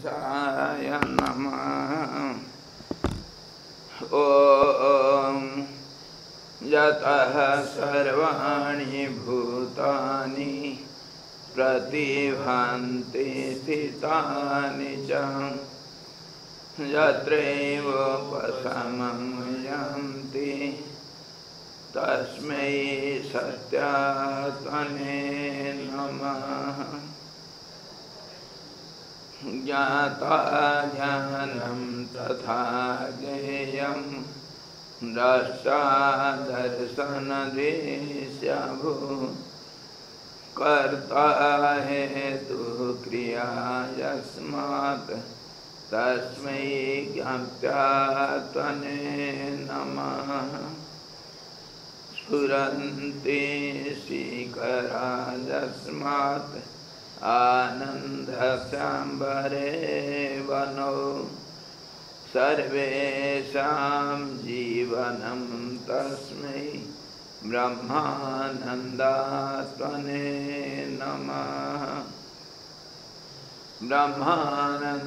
गणेशाय नमः। ॐ यतः सर्वाणि भूतानि प्रतिभान्ति स्थितानि च यत्रैवोपशमं यान्ति तस्मै सत्यात्मने नमः। ज्ञाता ज्ञानं तथा ज्ञेयं द्रष्टा दर्शनदृश्यभूत् कर्ता हेतुः क्रिया यस्मात् तस्मै ज्ञात्यात्मने नमः। स्फुरन्ति शिखरा यस्मात् आनन्दस्याम्बरे वनो सर्वेषां जीवनं तस्मै ब्रह्मानन्दात्मने नमः। ब्रह्मानन्दात्मने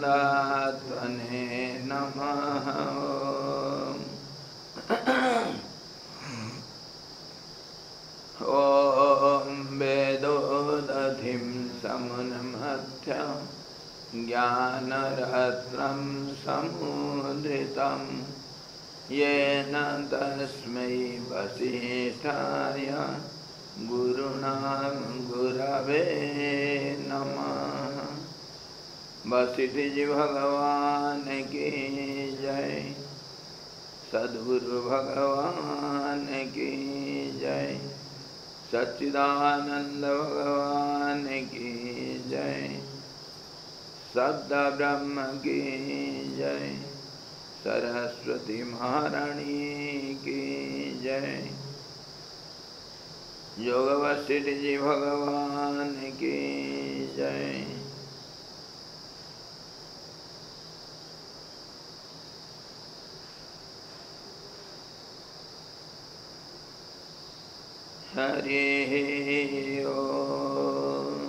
नमः। ॐ वेदोदधिं समुन्मथ्य ज्ञानरत्नं समुद्रितं येन तस्मै वसिष्ठाय गुरुणां गुरवे नमः। वसिष्ठ जी भगवान की जय। सद्गुरु भगवान की जय। सच्चिदानंद भगवान की जय। शब्द ब्रह्म की जय। सरस्वती महारानी की जय। योग वशिष्ठ जी भगवान की जय। हरि ओम।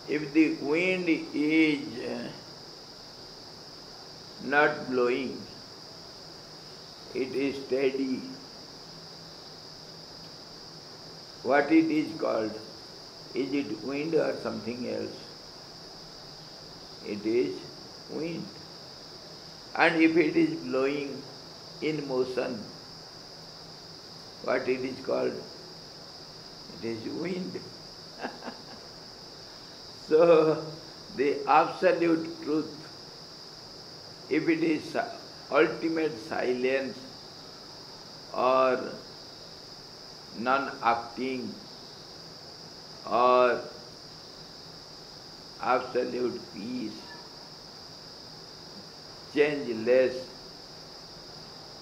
If the wind is not blowing, it is steady. What it is called? Is it wind or something else? It is wind. And if it is blowing in motion, what it is called? It is wind. So, the absolute truth, if it is ultimate silence or non-acting or absolute peace, changeless,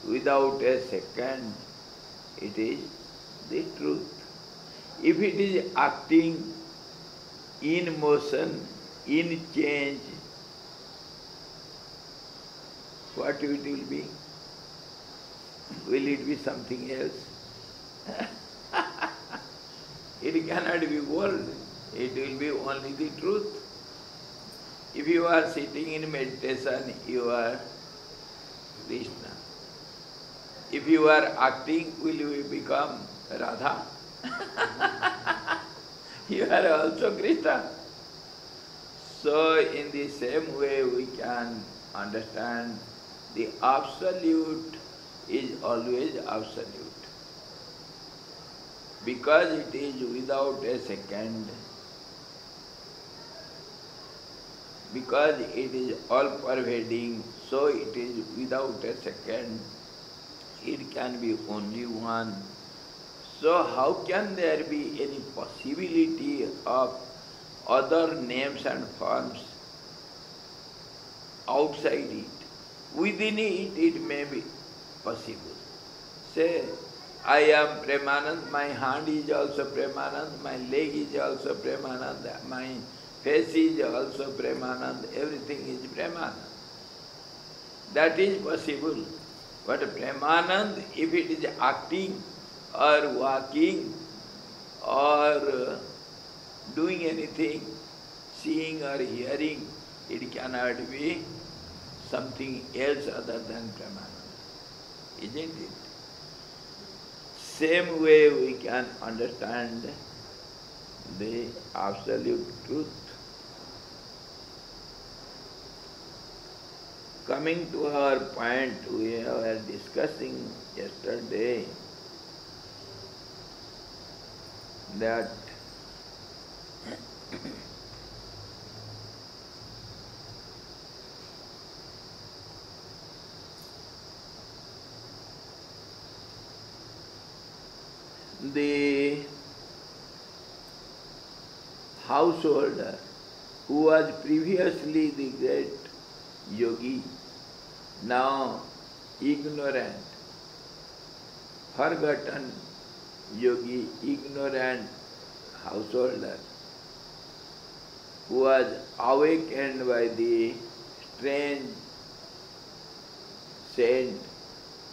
without a second, it is the truth. If it is acting in motion, in change, what it will be? Will it be something else? It cannot be world. It will be only the truth. If you are sitting in meditation, you are Krishna. If you are acting, will you become Radha? You are also Krishna. So in the same way we can understand the absolute is always absolute. Because it is without a second, because it is all pervading, so it is without a second. It can be only one. So how can there be any possibility of other names and forms outside it? Within it, it may be possible. Say, I am Premanand, my hand is also Premanand, my leg is also Premanand, my face is also Premanand, everything is Premanand. That is possible. But Premanand, if it is acting or walking or doing anything, seeing or hearing, it cannot be something else other than Premanand. Isn't it? Same way we can understand the absolute truth. Coming to our point we were discussing yesterday, that the householder who was previously the great yogi, now ignorant, forgotten yogi, ignorant householder, who was awakened by the strange saint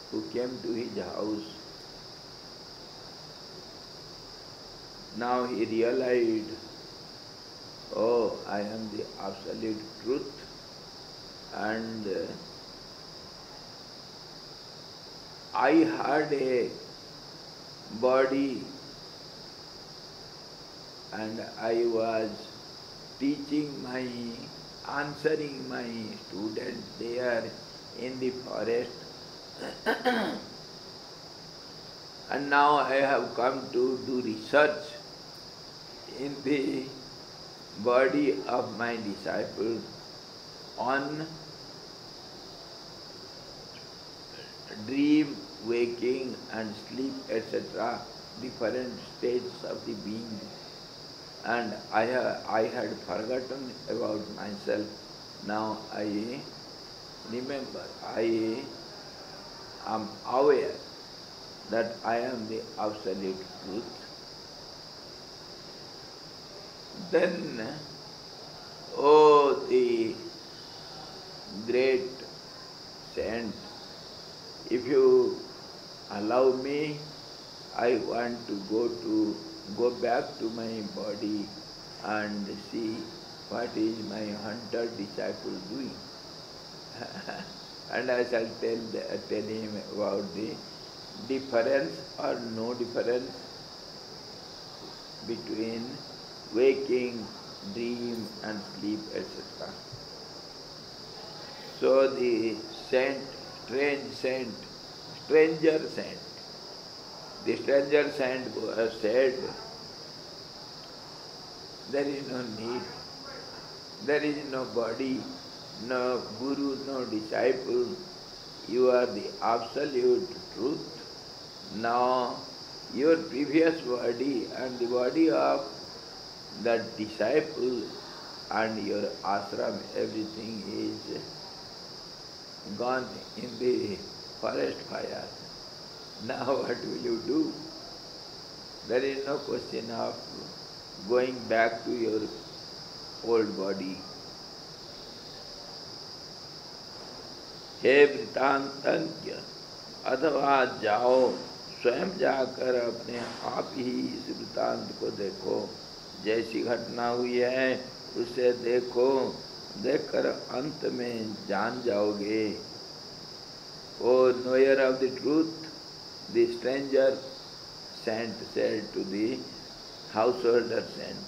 who came to his house. Now he realized, oh, I am the absolute truth, and I had a body and I was answering my students there in the forest. And now I have come to do research in the body of my disciples on dream, waking and sleep, etc., different states of the being. And I had forgotten about myself. Now I remember, I am aware that I am the absolute truth. Then, oh, the great saint, if you allow me, I want to go back to my body and see what is my hunter disciple doing. And I shall tell him about the difference or no difference between waking, dream and sleep, etc. So the stranger saint, the stranger saint said, there is no need, there is no body, no guru, no disciple, you are the absolute truth. Now your previous body and the body of that disciple and your ashram, everything is gone in the forest fire. Now what will you do? There is no question of going back to your old body. हे वृतांतज्ञ, अथवा जाओ स्वयं जाकर अपने आप ही इस वृतांत को देखो, जैसी घटना हुई है उसे देखो, देखकर अंत में जान जाओगे. O knower of the truth, the stranger saint said to the householder saint,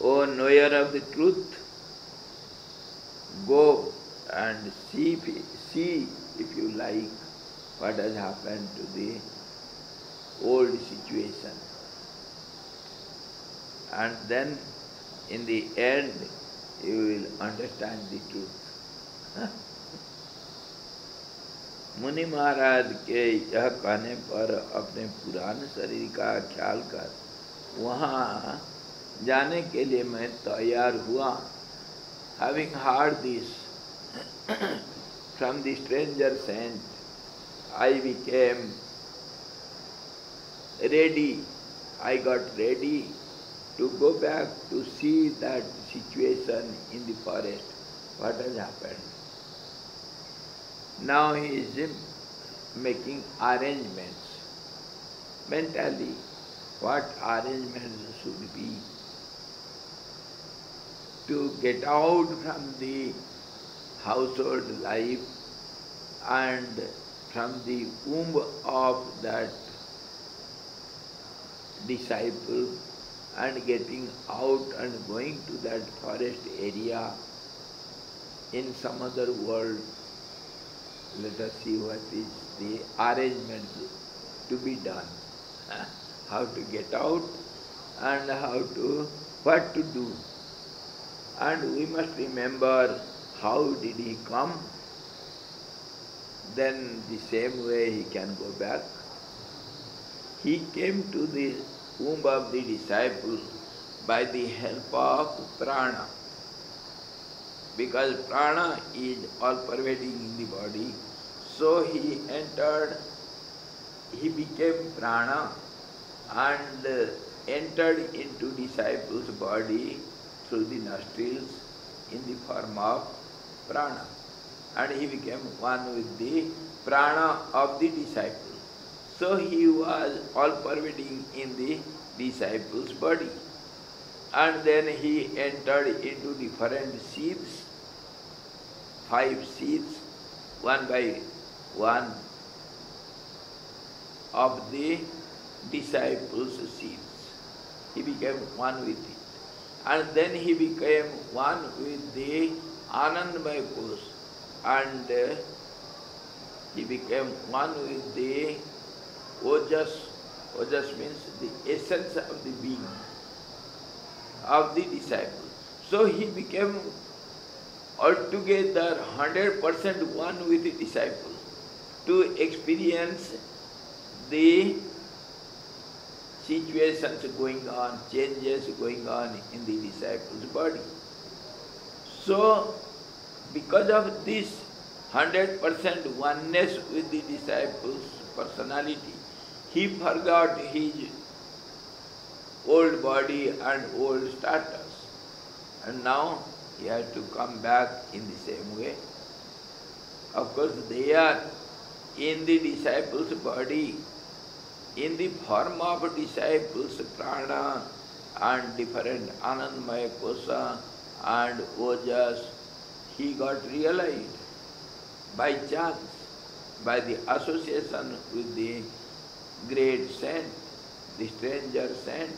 O knower of the truth, go and see if you like what has happened to the old situation. And then in the end you will understand the truth. मुनि महाराज के यह कहने पर अपने पुराने शरीर का ख्याल कर वहाँ जाने के लिए मैं तैयार हुआ. Having heard this from the stranger saint, I became ready. I got ready to go back to see that situation in the forest, what has happened. Now he is making arrangements mentally, what arrangements should be to get out from the household life and from the womb of that disciple and getting out and going to that forest area in some other world. Let us see what is the arrangements to be done. How to get out and what to do. And we must remember how did he come, then the same way he can go back. He came to the womb of the disciple by the help of prana, because prana is all pervading in the body. So he became prana and entered into disciple's body through the nostrils in the form of prana. And he became one with the prana of the disciple. So he was all pervading in the disciple's body. And then he entered into different seeds, 5 seeds, one by one of the disciples' seeds. He became one with it. And then he became one with the Anandamaya Kosh. And he became one with the Ojas. Ojas means the essence of the being of the disciple. So he became altogether 100% one with the disciple to experience the situations going on, changes going on in the disciple's body. So, because of this 100% oneness with the disciple's personality, he forgot his old body and old status. And now he had to come back in the same way. Of course, they are in the disciple's body, in the form of disciples, prana and different Anandamaya Kosha and Ojas, he got realized by chance, by the association with the great saint, the stranger saint.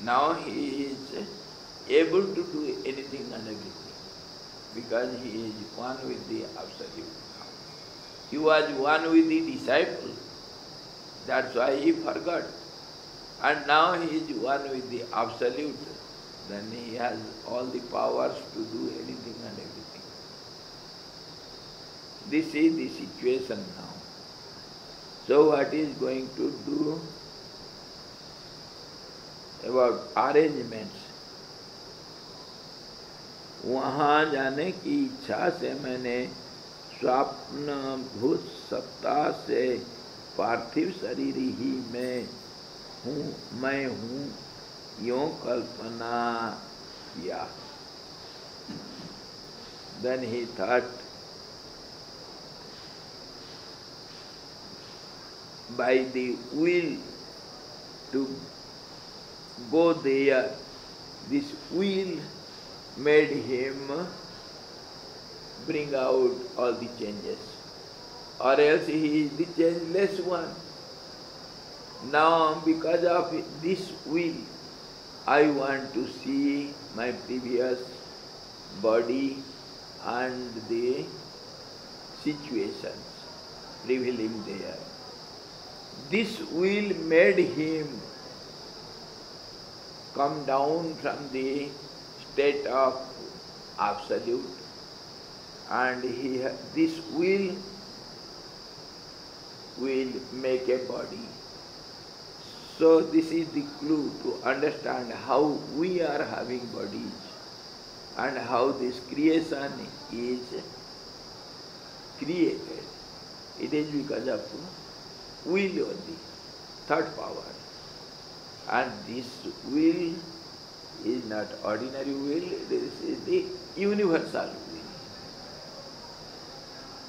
Now he is able to do anything and everything because he is one with the Absolute. He was one with the disciple. That's why he forgot. And now he is one with the Absolute. Then he has all the powers to do anything and everything. This is the situation now. So what he is going to do about arrangements? वहाँ जाने की इच्छा से मैंने स्वप्न भूत सत्ता से पार्थिव शरीर ही मैं हूँ यों कल्पना किया. Then he thought, by the will to go there, this will made him bring out all the changes. Or else he is the changeless one. Now, because of this will, I want to see my previous body and the situations prevailing there. This will made him come down from the state of Absolute, and this will make a body. So this is the clue to understand how we are having bodies and how this creation is created. It is because of will only, third power. And this will is not ordinary will, this is the universal will.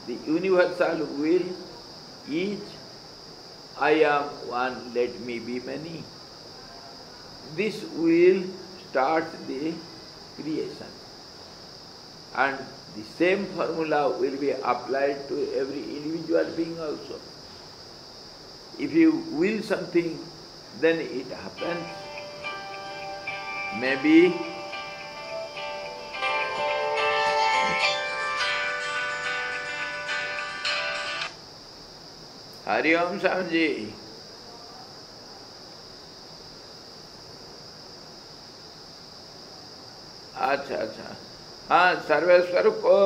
The universal will is, I am one, let me be many. This will start the creation. And the same formula will be applied to every individual being also. If you will something, then it happens. Maybe Hari Om Swamiji. अच्छा अच्छा, हाँ सर्वेश्वर को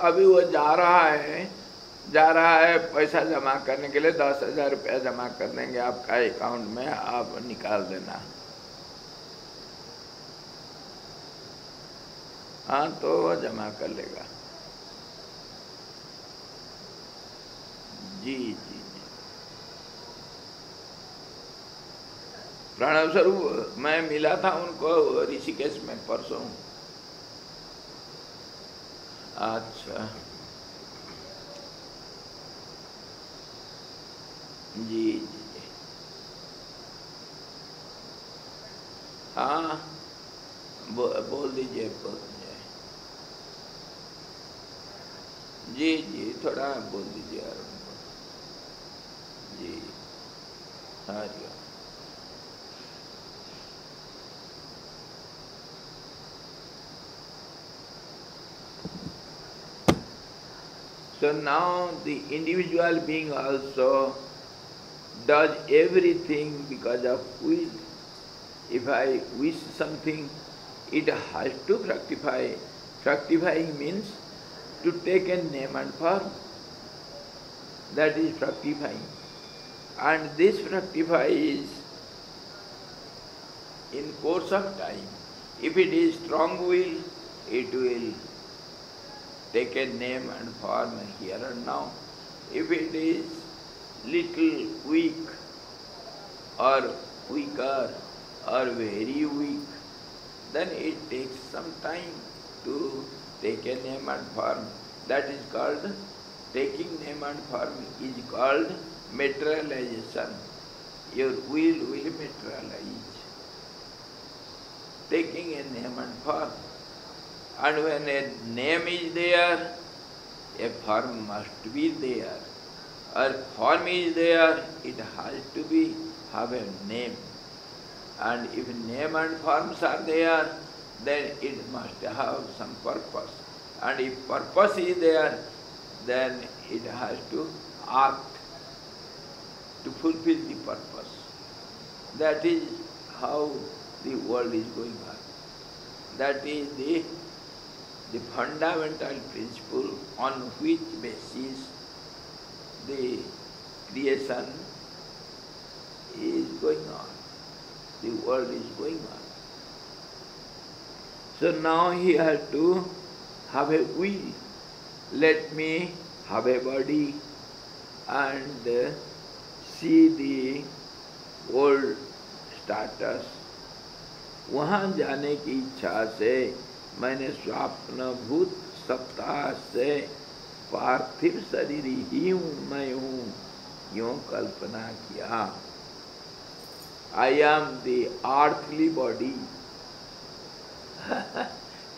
अभी वो जा रहा है पैसा जमा करने के लिए 10,000 रुपया जमा कर देंगे आपका अकाउंट में, आप निकाल देना। हाँ तो वो जमा कर लेगा। जी जी जी, प्रणव स्वरूप मैं मिला था उनको ऋषिकेश में परसों। अच्छा जी जी, हाँ बोल दीजिए जी जी, थोड़ा बोल दीजिए यार उनको। जी हरि ओम। So now the individual being also does everything because of will. If I wish something, it has to fructify. Fructifying means to take a name and form. That is fructifying. And this fructifies in course of time. If it is strong will, it will take a name and form here and now. If it is little weak or weaker or very weak, then it takes some time to take a name and form. That is called, taking name and form is called materialization. Your will materialize, taking a name and form. And when a name is there, a form must be there. Or form is there, it has to have a name. And if name and forms are there, then it must have some purpose. And if purpose is there, then it has to act to fulfill the purpose. That is how the world is going on. That is the fundamental principle on which basis the creation is going on, the world is going on. So now he has to have a will. Let me have a body and see the old status. वहाँ जाने की इच्छा से मैंने स्वप्नभूत सप्ताह से पार्थिव शरीर ही हूँ, मैं हूँ, यूँ कल्पना किया। I am the earthly body.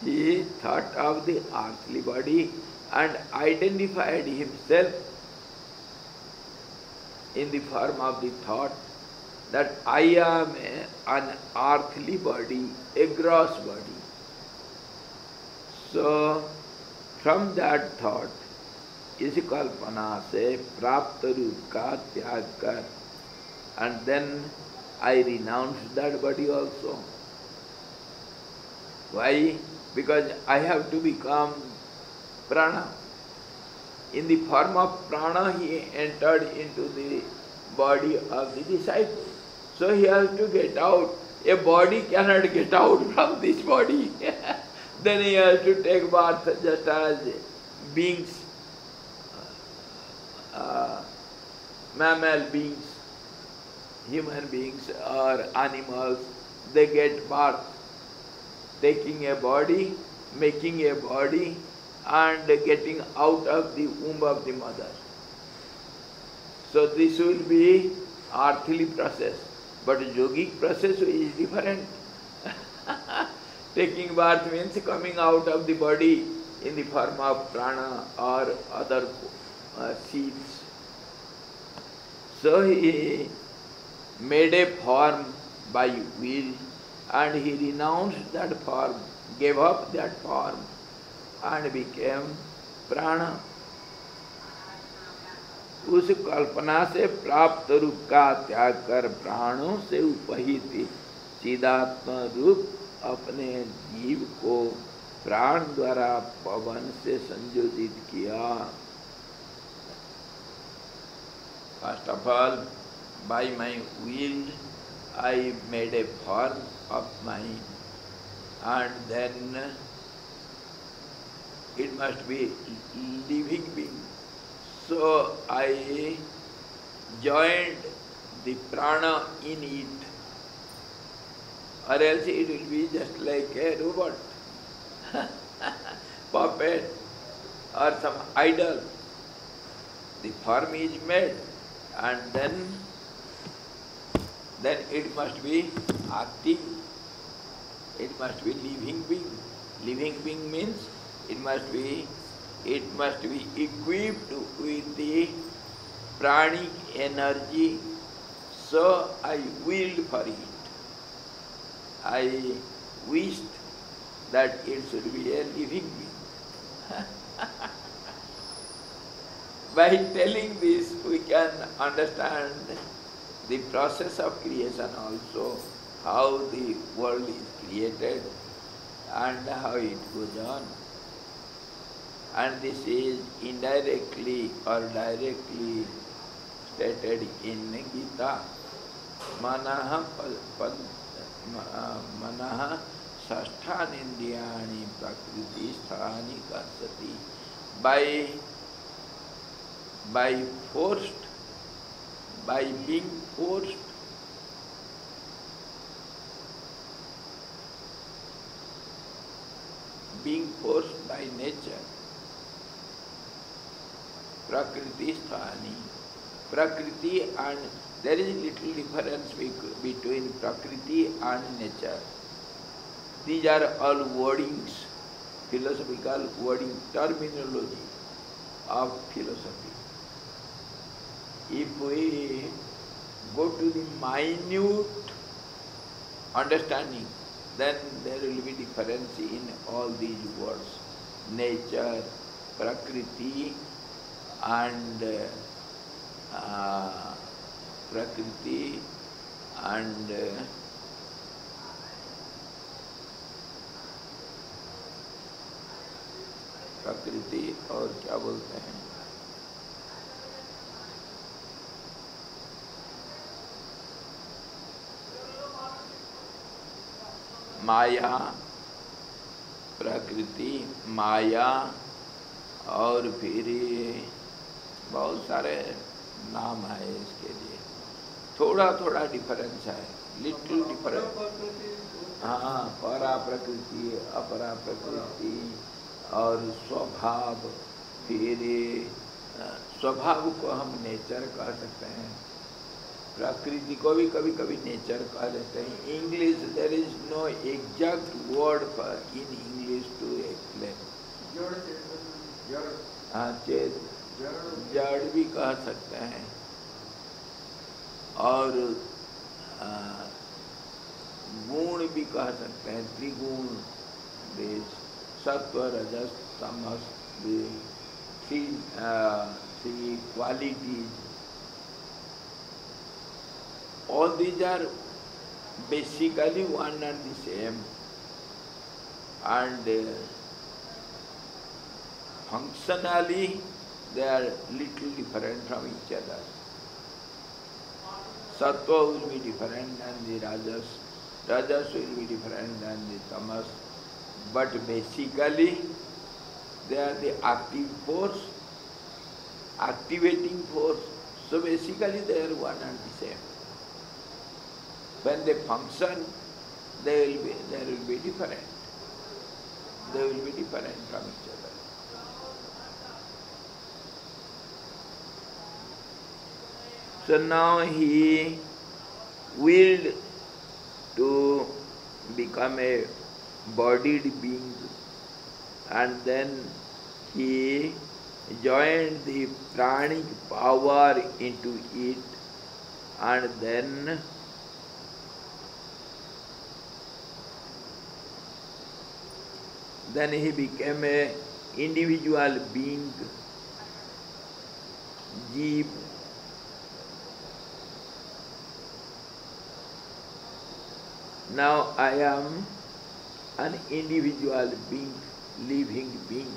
He thought of the earthly body and identified himself in the form of the thought that I am an earthly body, a gross body. So, from that thought, इस कल्पना से प्राप्त रूप का त्याग कर, and then I renounced that body also. Why? Because I have to become prana. In the form of prana, he entered into the body of the disciple. So he has to get out. A body cannot get out from this body. Then he has to take birth just as beings, mammal beings, human beings or animals, they get birth, taking a body, making a body, and getting out of the womb of the mother. So this will be earthly process, but yogic process is different. Taking birth means coming out of the body in the form of prana or other seeds. So he made a form by will and he renounced that form, gave up that form and became prana. उस कल्पना से प्राप्त रूप का त्याग कर प्राणों से उपहित चिदात्म रूप अपने जीव को प्राण द्वारा पवन से संयोजित किया. First of all, by my will, I made a form of mine, and then it must be living being. So I joined the prana in it, or else it will be just like a robot, puppet, or some idol. The form is made, and then it must be active. It must be living being. Living being means it must be equipped with the pranic energy. So I willed for it. I wished that it should be a living being. By telling this, we can understand the process of creation also, how the world is created and how it goes on. And this is indirectly or directly stated in Gita. Manaha sashthanindriyani prakriti sthani karsati. By being forced, by nature, prakriti sthani. Prakriti, and there is little difference between prakriti and nature. These are all wordings, philosophical wording, terminology of philosophy. If we go to the minute understanding, then there will be difference in all these words. Nature, prakriti, and prakriti and prakriti और क्या बोलते हैं, माया, प्रकृति, माया, और फिर बहुत सारे नाम है इसके लिए. थोड़ा थोड़ा डिफरेंस है, लिटिल डिफरेंस. हाँ, परा प्रकृति, अपरा प्रकृति और स्वभाव. फिर स्वभाव को हम नेचर कह सकते हैं, प्रकृति को भी कभी कभी नेचर कह देते हैं. English there is no exact word for in English to explain. हाँ, चेत, जड़ भी कह सकते हैं. और गुण भी कह सकते हैं, त्रिगुण, सत्व, रजस, तमस, three qualities. All these are basically one and the same, and functionally they are little different from each other. Sattva will be different than the rajas, rajas will be different than the tamas, but basically they are the active force, activating force. So basically they are one and the same. When they function, they will be different. They will be different from each other. So now he willed to become a bodied being, and then he joined the pranic power into it, and then he became a individual being, jeev. Now I am an individual being, living being.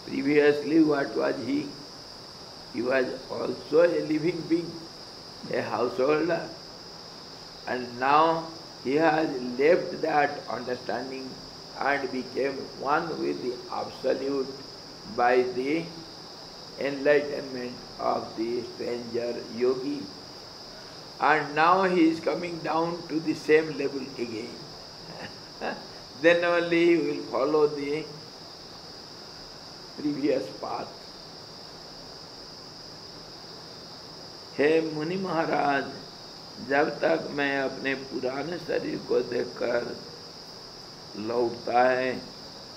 Previously what was he? He was also a living being, a householder. And now he has left that understanding and became one with the Absolute by the enlightenment of the stranger yogi. And now he is coming down to the same level again. Then only he will follow the previous path. हे मुनि महाराज, जब तक मैं अपने पुराने शरीर को देखकर लौटता है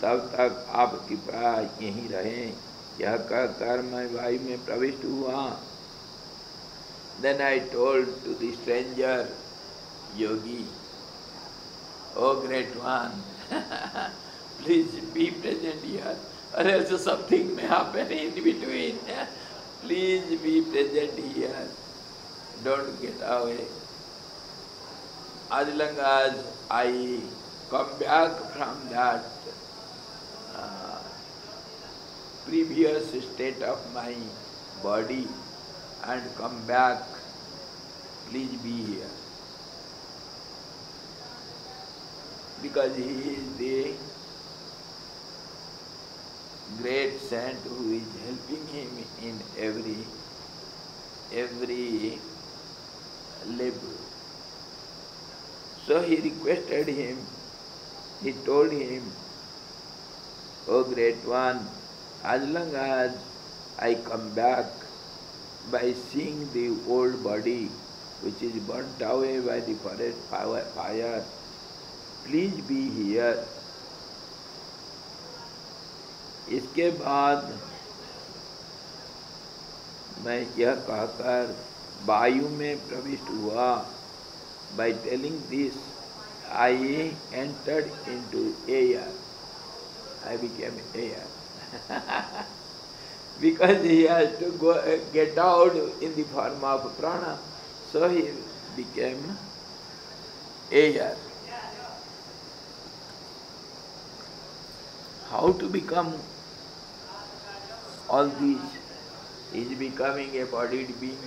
तब तक आप कृपया यहीं रहें, यह कहकर मैं वायु में प्रविष्ट हुआ. Then I told to the stranger yogi, "Oh great one, please be present here, or else something may happen in between. Please be present here. Don't get away. As long as I come back from that previous state of my body and come back, please be here." Because he is the great saint who is helping him in every level. So he requested him, he told him, "Oh great one, as long as I come back by seeing the old body which is burnt away by the forest fire, please be here." इसके बाद मैं यह कहकर वायु में प्रविष्ट हुआ. By telling this, I entered into air. I became air. Because he has to get out in the form of prana, so he became air. How to become all these? He is becoming a bodied being,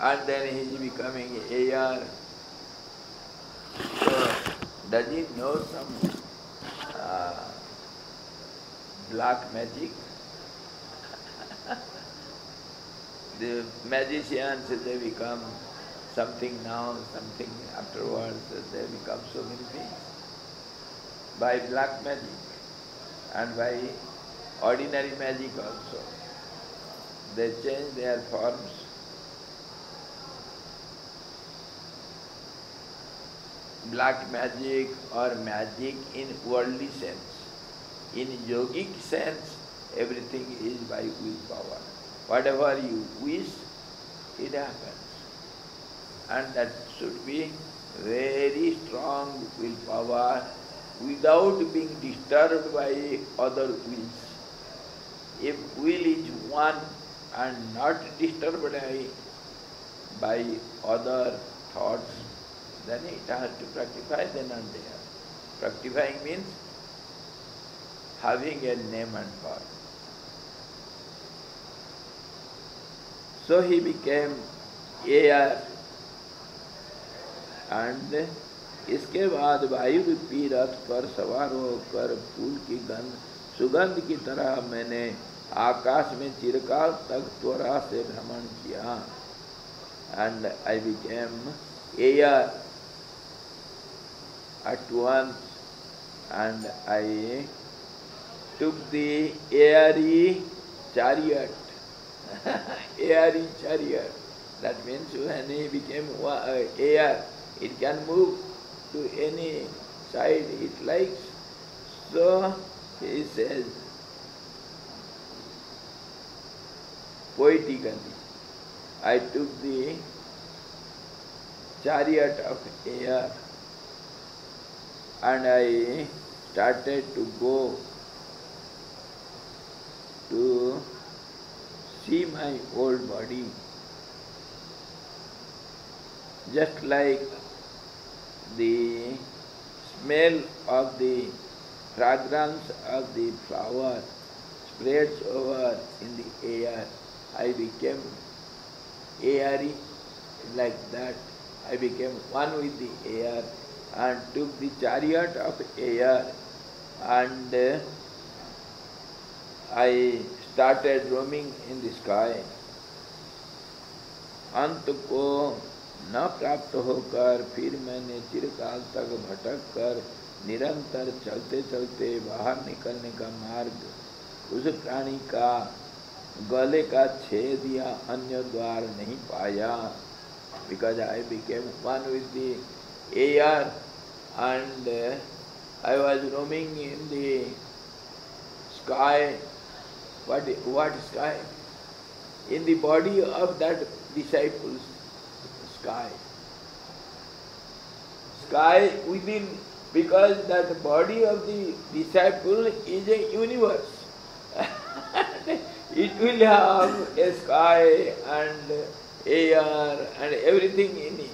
and then he is becoming air. So, does he know some black magic? The magicians, they become something now, something afterwards, they become so many things. By black magic and by ordinary magic also. They change their forms. Black magic or magic in worldly sense. In yogic sense, everything is by willpower. Whatever you wish, it happens. And that should be very strong willpower without being disturbed by other wills. If will is one and not disturbed by other thoughts, then it has to fructify then and there. Fructifying means having a name and form. So he became air, and इसके बाद वायु रूपी रथ पर सवार होकर फूल की सुगंध की तरह मैंने आकाश में चिरकाल तक त्वरा से भ्रमण किया. And I became air at once, and I took the airy chariot airy chariot. That means when he became air, it can move to any side it likes. So he says poetically, I took the chariot of air and I started to go to see my old body, just like the smell of the fragrance of the flower spreads over in the air. I became airy like that. I became one with the air and took the chariot of air, and I started roaming in the sky. अंत को न प्राप्त होकर फिर मैंने चिरकाल तक भटक कर निरंतर चलते चलते बाहर निकलने का मार्ग उस प्राणी का गले का छेद या अन्य द्वार नहीं पाया. Because I became one with the air and I was roaming in the sky. What sky? In the body of that disciple's sky. Sky within, because that body of the disciple is a universe. It will have a sky and air and everything in it.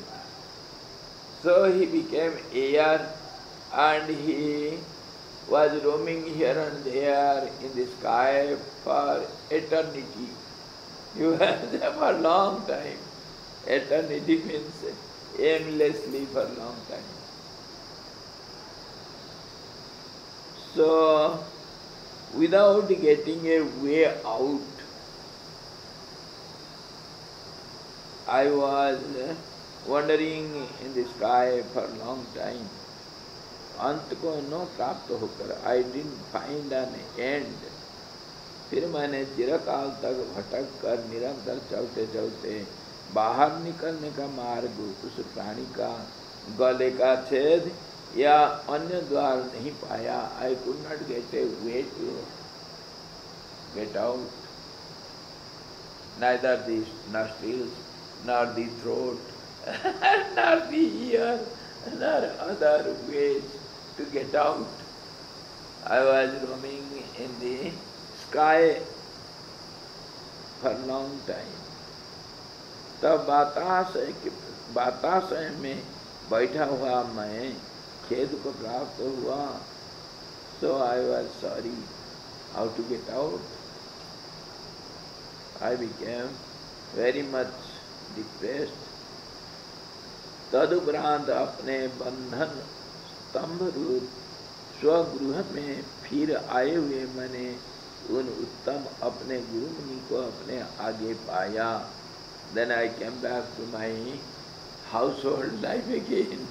So he became air and he was roaming here and there in the sky for eternity. You were there for a long time. Eternity means aimlessly for a long time. So, without getting a way out, I was wandering in the sky for a long time. अंत को न प्राप्त होकर, I didn't find an end. फिर मैंने चिरकाल तक भटक कर निरंतर चलते चलते बाहर निकलने का मार्ग उस प्राणी का गले का छेद या अन्य द्वार नहीं पाया. I could not get a way to get out. Neither the nostrils, nor the throat, nor the ear, nor other ways to get out. I was roaming in the sky for a long time. तब बताशय में बैठा हुआ मैं खेद को प्राप्त हुआ. So I was sorry how to get out. I became very much depressed. तदुपरांत अपने बंधन स्तंभ रूप स्वगृह में फिर आए हुए मैंने उन उत्तम अपने गुरु मुनि को अपने आगे पाया. Then I came back to my household life again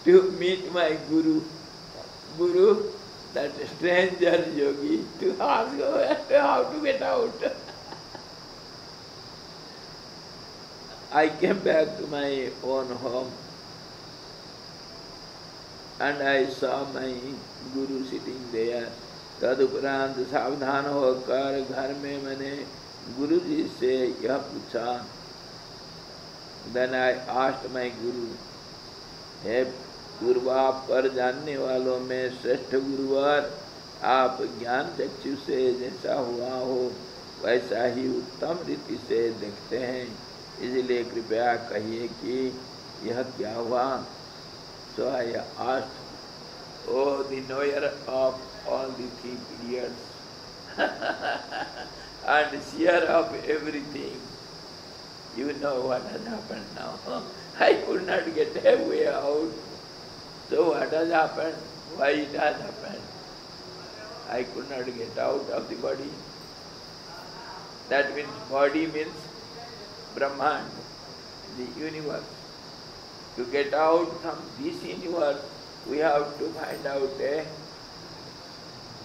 to meet my Guru, that stranger yogi, to ask how to get out. I came back to my own home and I saw my Guru sitting there. तदुपरांत सावधान होकर घर में मैंने गुरु जी से यह पूछा. Then I asked my Guru, हे पूर्वा पर जानने वालों में श्रेष्ठ गुरुवर, आप ज्ञान चक्षु से जैसा हुआ हो वैसा ही उत्तम रीति से देखते हैं, इसलिए कृपया कहिए कि यह क्या हुआ. So I asked, oh, the knower of all the three periods and seer of everything, you know what has happened now. I could not get a way out. So what has happened? Why it has happened? I could not get out of the body. That means body means Brahman, the universe. To get out from this universe, we have to find out a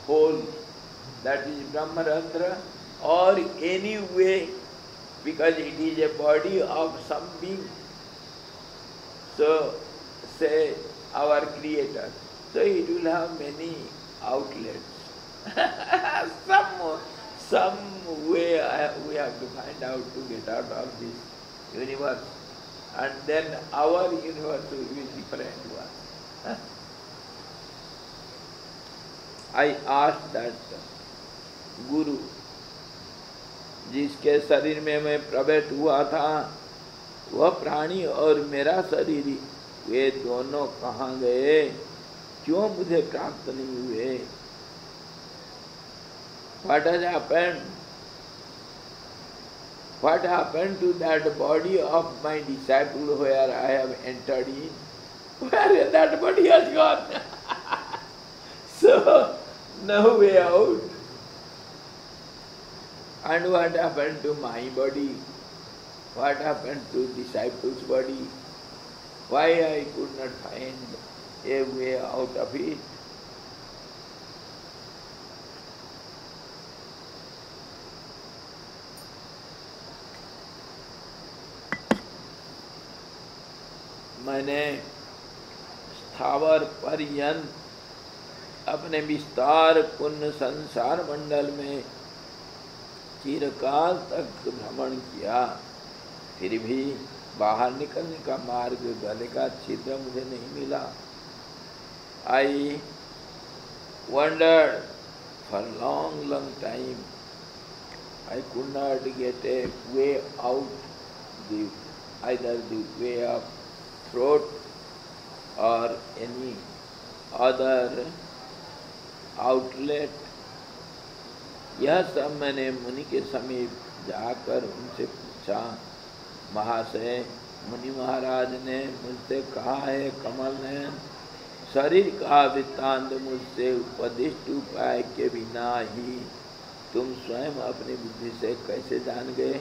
whole, that is Brahmarandra, or any way, because it is a body of some being. So, say our Creator. So it will have many outlets. some way we have to find out to get out of this universe. And then our universe will be different one. I asked that Guru, जिसके शरीर में मैं प्रवेश हुआ था, वह प्राणी और मेरा शरीर वे दोनों कहाँ गए, क्यों मुझे प्राप्त नहीं हुए? What has happened? What happened to that body of my disciple where I have entered in? Where that body has gone? So, no way out. And what happened to my body? What happened to disciples' body? Why I could not find a way out of it? मैंने स्थावर पर्यंत अपने विस्तार पूर्ण संसार मंडल में चिरकाल तक भ्रमण किया, फिर भी बाहर निकलने का मार्ग, गले का छिद्र मुझे नहीं मिला। I wandered for long time. I could not get a way out, either the way of throat or any other outlet. यह सब मैंने मुनि के समीप जाकर उनसे पूछा। महाशय, मुनि महाराज ने मुझसे कहा है, कमल नयन, शरीर का वृत्तांत मुझसे उपदिष्ट उपाय के बिना ही तुम स्वयं अपनी बुद्धि से कैसे जान गए?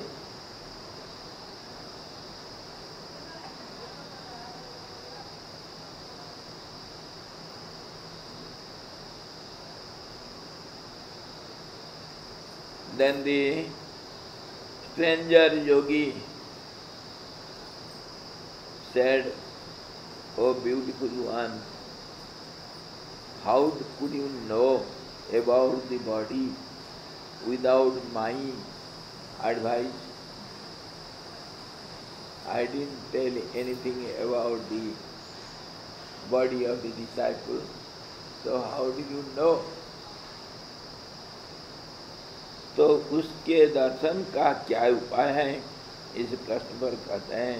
Then the stranger yogi said, "Oh beautiful one, how could you know about the body without my advice? I didn't tell anything about the body of the disciple, so how did you know?" तो उसके दर्शन का क्या उपाय है, इस प्रश्न पर कहते हैं,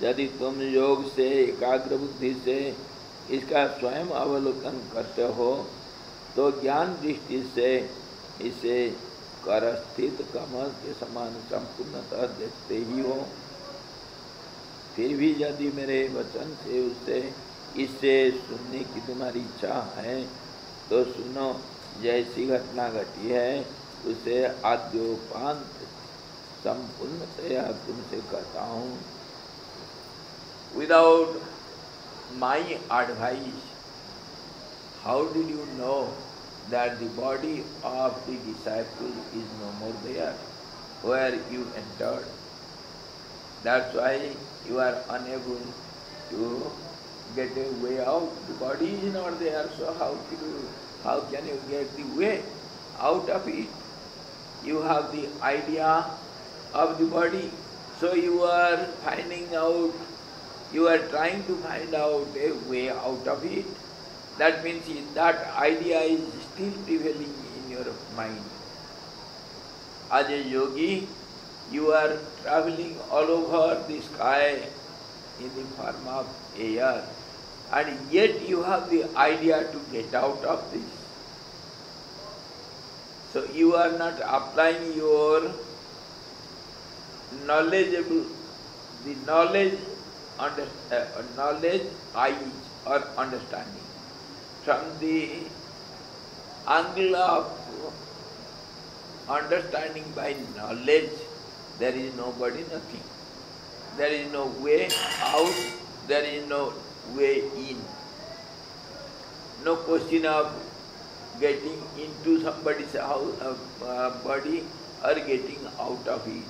यदि तुम योग से एकाग्र बुद्धि से इसका स्वयं अवलोकन करते हो तो ज्ञान दृष्टि से इसे कर स्थित कमल के समान संपूर्णतः देखते ही हो। फिर भी यदि मेरे वचन से इससे सुनने की तुम्हारी इच्छा है तो सुनो। जैसी घटना घटी है उसे आद्योपांत संपूर्णतया तुमसे कहता हूँ। Without my advice, how did you know that the body of the disciple is no more there where you entered? That's why you are unable to get a way out. The body is not there, so how can you get the way out of it? You have the idea of the body, so you are trying to find out a way out of it. That means that idea is still prevailing in your mind. As a yogi, you are traveling all over the sky in the form of air, and yet you have the idea to get out of this. So you are not applying your knowledge eyes or understanding. From the angle of understanding by knowledge, there is nobody, nothing. There is no way out, there is no way in. No question of getting into somebody's house, body or getting out of it.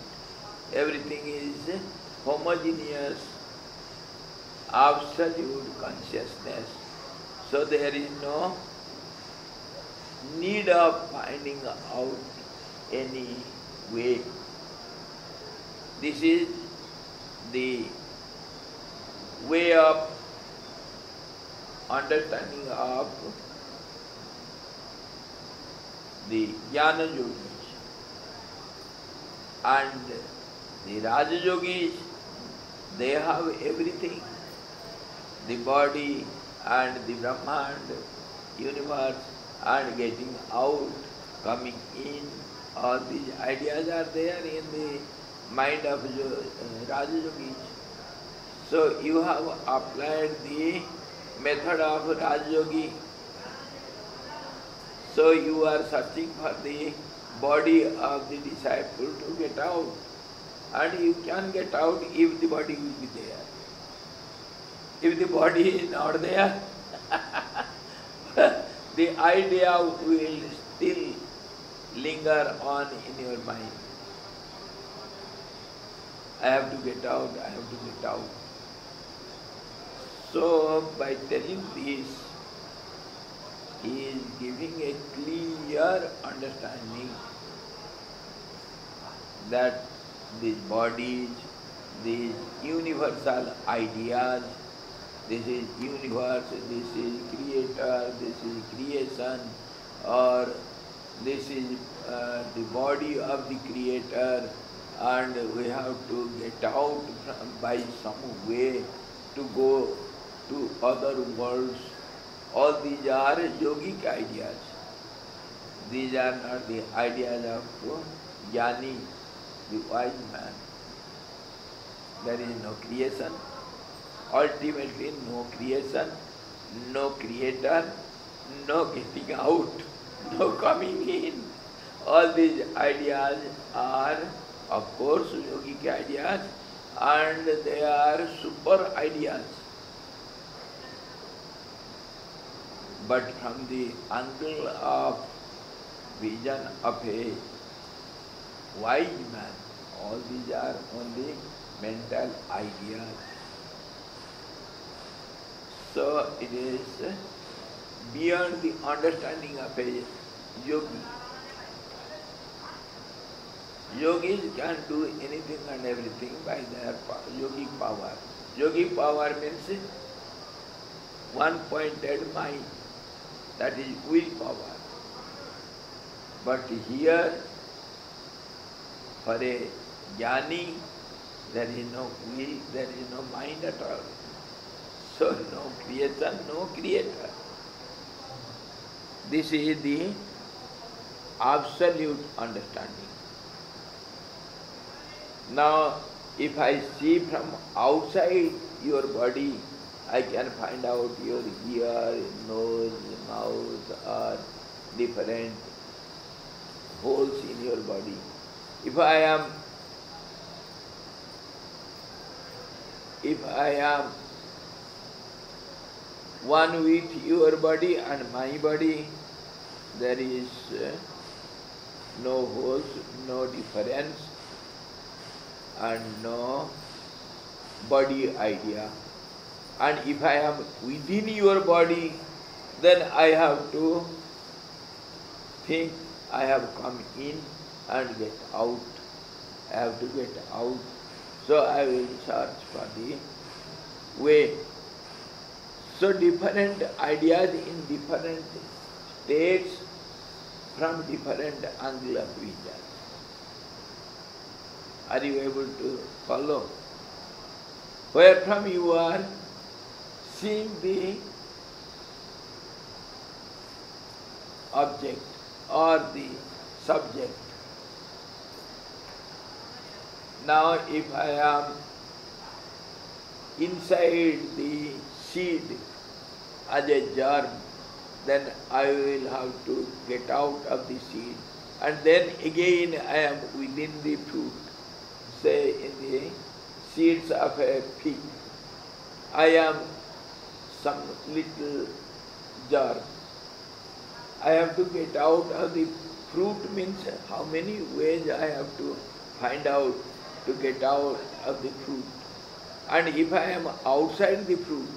Everything is homogeneous, absolute consciousness. So there is no need of finding out any way. This is the way of understanding of the Jnana Yogis. And the Raja Yogis, they have everything. The body and the Brahmand, universe, and getting out, coming in, all these ideas are there in the mind of Raja Yogis. So you have applied the method of Raja Yogi. So you are searching for the body of the disciple to get out. And you can get out if the body will be there. If the body is not there, the idea will still linger on in your mind. I have to get out, I have to get out. So by telling this, he is giving a clear understanding that these bodies, these universal ideas, this is universe, this is creator, this is creation, or this is the body of the creator, and we have to get out by some way to go to other worlds. All these are yogic ideas. These are not the ideas of Jnani, the wise man. There is no creation. Ultimately no creation, no creator, no getting out, no coming in. All these ideas are, of course, yogic ideas, and they are super ideas. But from the angle of vision of a wise man, all these are only mental ideas. So it is beyond the understanding of a yogi. Yogis can do anything and everything by their yogic power. Yogic power means one-pointed mind, that is willpower. But here, for a jnani, there is no will, there is no mind at all. So no creation, no creator. This is the absolute understanding. Now, if I see from outside your body, I can find out your ear, nose, mouth, or different holes in your body. If I am one with your body and my body, there is no holes, no difference, and no body idea. And if I am within your body, then I have to think I have come in and get out. I have to get out. So I will search for the way. So different ideas in different states from different angle of vision. Are you able to follow? Where from you are seeing the object or the subject. Now if I am inside the seed as a germ, then I will have to get out of the seed. And then again I am within the fruit, say in the seeds of a fig. I am some little germ. I have to get out of the fruit means how many ways I have to find out to get out of the fruit. And if I am outside the fruit,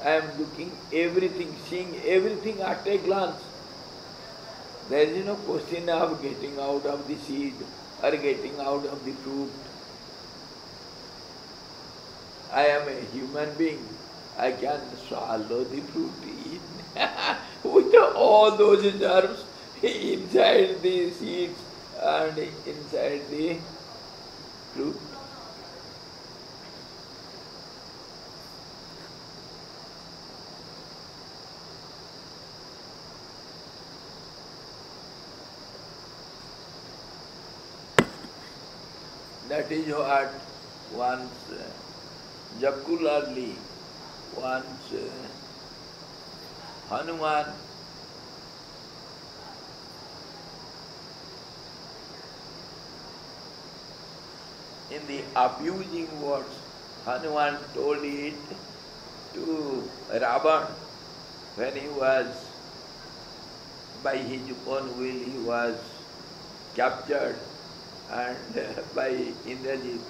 I am looking everything, seeing everything at a glance. There is no question of getting out of the seed or getting out of the fruit. I am a human being. I can swallow the fruit with all those germs inside the seeds and inside the fruit. That is what once jocularly, once Hanuman in the abusing words, Hanuman told it to Ravan when he was, by his own will, he was captured and by Indrajit,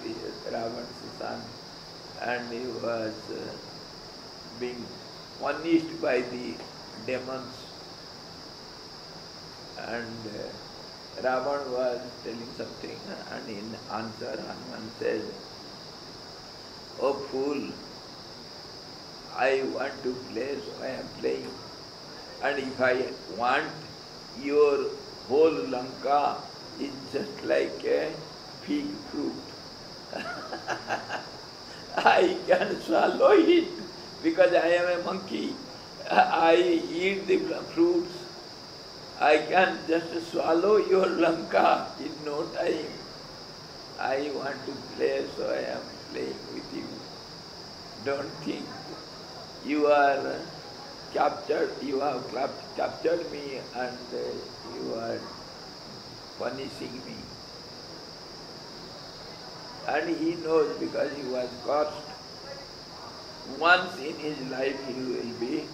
Ravan's son, and he was being punished by the demons. And Ravan was telling something, and in answer Hanuman said, "Oh fool, I want to play, so I am playing. And if I want, your whole Lanka is just like a fig fruit. I can swallow it because I am a monkey. I eat the fruits. I can just swallow your Lanka in no time. I want to play, so I am playing with you. Don't think you are captured, you have captured me and you are punishing me." And he knows because he was cursed. Once in his life he will be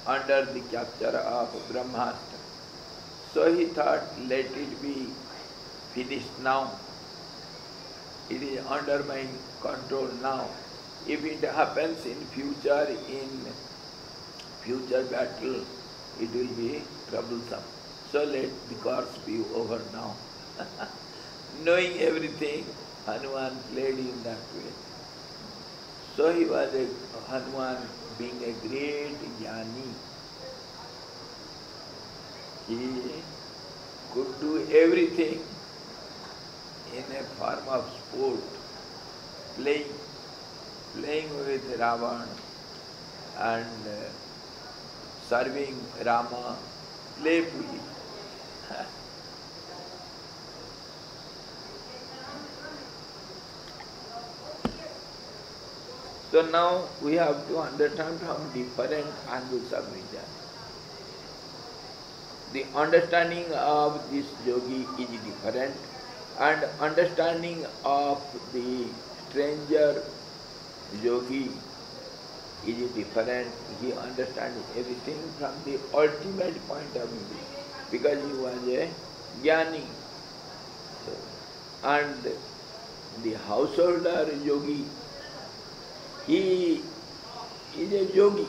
under the capture of Brahmastra. So he thought, let it be finished now. It is under my control now. If it happens in future battle, it will be troublesome. So let the course be over now. Knowing everything, Hanuman played in that way. So he was Hanuman being a great jnani. He could do everything in a form of sport, playing with Ravan and serving Rama playfully. So now we have to understand from different angles of vision. The understanding of this yogi is different, and understanding of the stranger yogi is different. He understands everything from the ultimate point of view because he was a jnani. And the householder yogi, he is a yogi.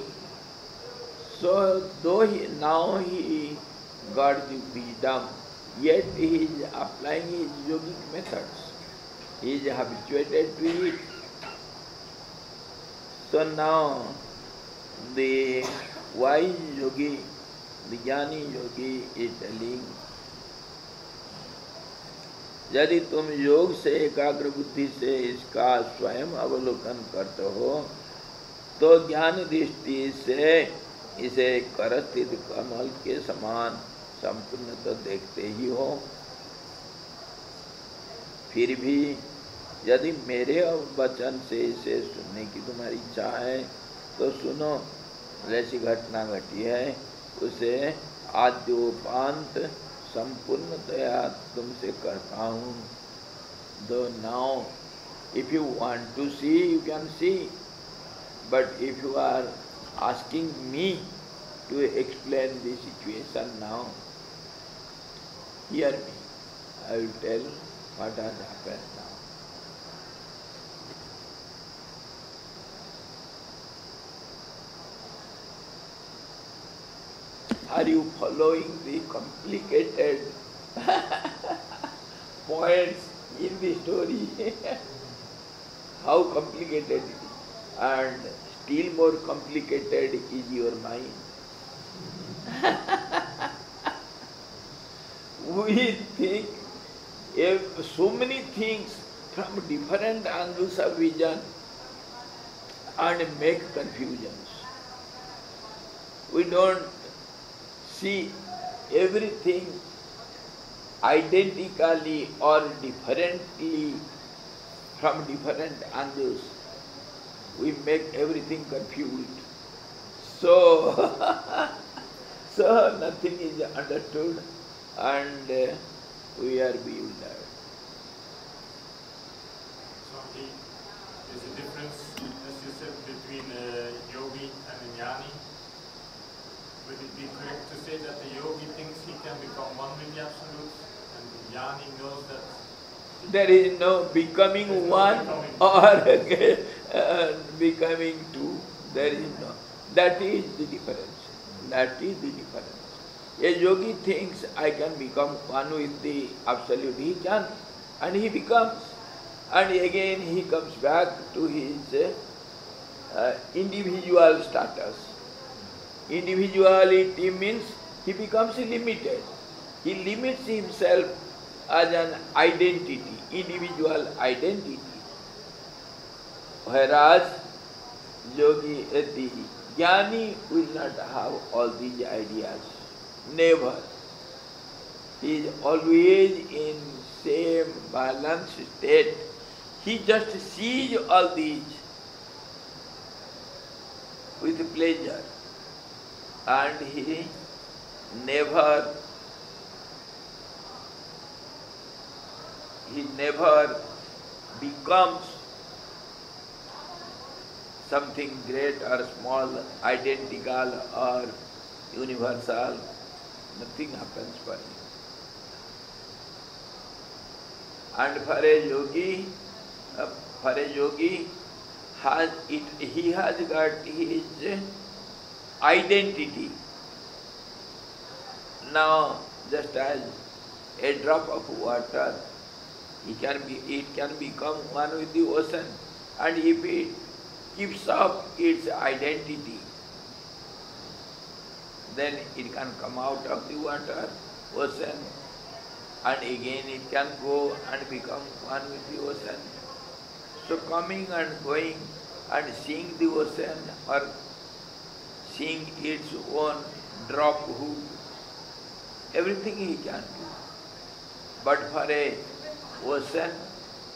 So though now he got the wisdom, yet he is applying his yogic methods. He is habituated to it. So now the wise yogi, the jnani yogi is telling, यदि तुम योग से एकाग्र बुद्धि से इसका स्वयं अवलोकन करते हो तो ज्ञान दृष्टि से इसे करस्थित कमल के समान संपूर्ण तो देखते ही हो। फिर भी यदि मेरे वचन से इसे सुनने की तुम्हारी इच्छा है तो सुनो। जैसी घटना घटी है उसे आद्योपांत संपूर्णतया तुमसे करता हूँ। Though now, if you want to see, you can see. But if you are asking me to explain the situation now. Hear me. I will tell what has happened now. Are you following the complicated points in the story? How complicated it is. And still more complicated is your mind. We think so many things from different angles of vision and make confusions. We don't see everything identically or differently from different angles. We make everything confused. So, so nothing is understood and we are bewildered. So there's a difference, as you said, between a yogi and a jnani. Would it be correct to say that the yogi thinks he can become one with the Absolute and the jnani knows that there is no becoming one or becoming two. There is no. That is the difference. That is the difference. A yogi thinks I can become one with the Absolute. He can, and he becomes. And again he comes back to his individual status. Individuality means he becomes limited. He limits himself as an identity, individual identity. Whereas yogi, the jnani will not have all these ideas. Never. He is always in same balanced state. He just sees all these with pleasure. And he never becomes something great or small, identical or universal. Nothing happens for him. And for a yogi, he has got his identity. Now, just as a drop of water, it can become one with the ocean, and if it keeps up its identity, then it can come out of the water, ocean, and again it can go and become one with the ocean. So coming and going and seeing the ocean or seeing its own drop hoop, everything he can do. But for a ocean,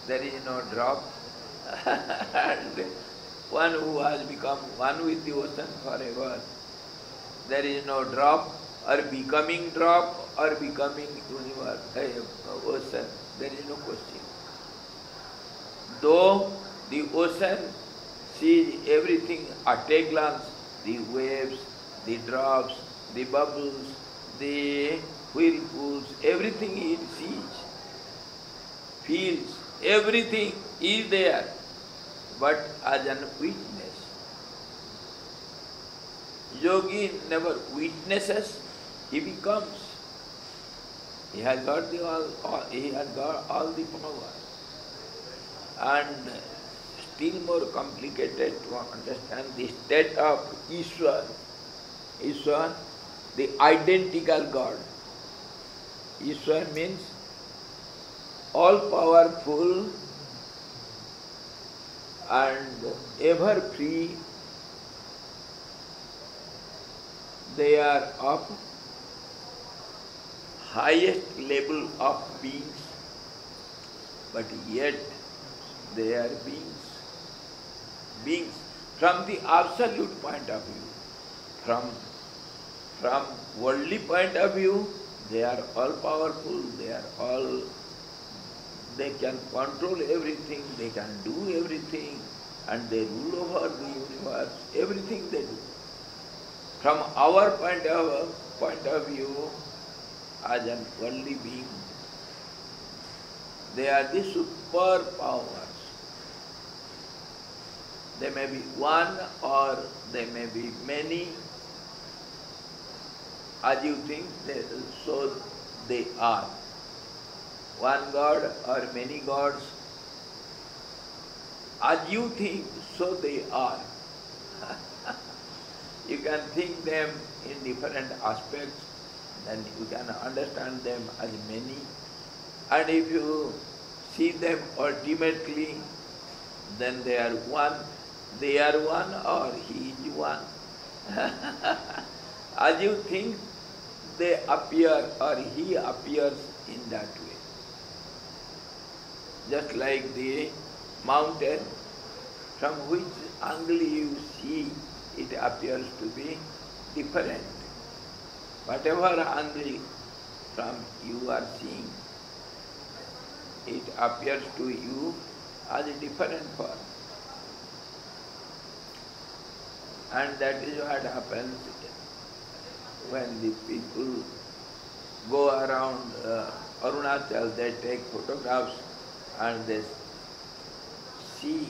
there is no drop. And one who has become one with the ocean forever, there is no drop or becoming universe, ocean. There is no question. Though the ocean sees everything at a glance, the waves, the drops, the bubbles, the whirlpools, everything it sees, feels, everything is there, but as an witness. Yogi never witnesses, he becomes. He has got all the power. And still more complicated to understand the state of Ishwar. Ishwar, the identical God. Ishwar means all-powerful and ever-free. They are of highest level of beings, but yet they are beings. Beings from the absolute point of view. From worldly point of view, they are all powerful, they can control everything, they can do everything, and they rule over the universe, everything they do. From our point of view, as an worldly being, they are the superpowers. They may be one or they may be many. As you think, so they are. One God or many gods. As you think, so they are. You can think them in different aspects, then you can understand them as many. And if you see them ultimately, then they are one. They are one or he is one. As you think, they appear or he appears in that way. Just like the mountain, from which angle you see, it appears to be different. Whatever angle from you are seeing, it appears to you as a different form. And that is what happens when the people go around Arunachal, they take photographs and they see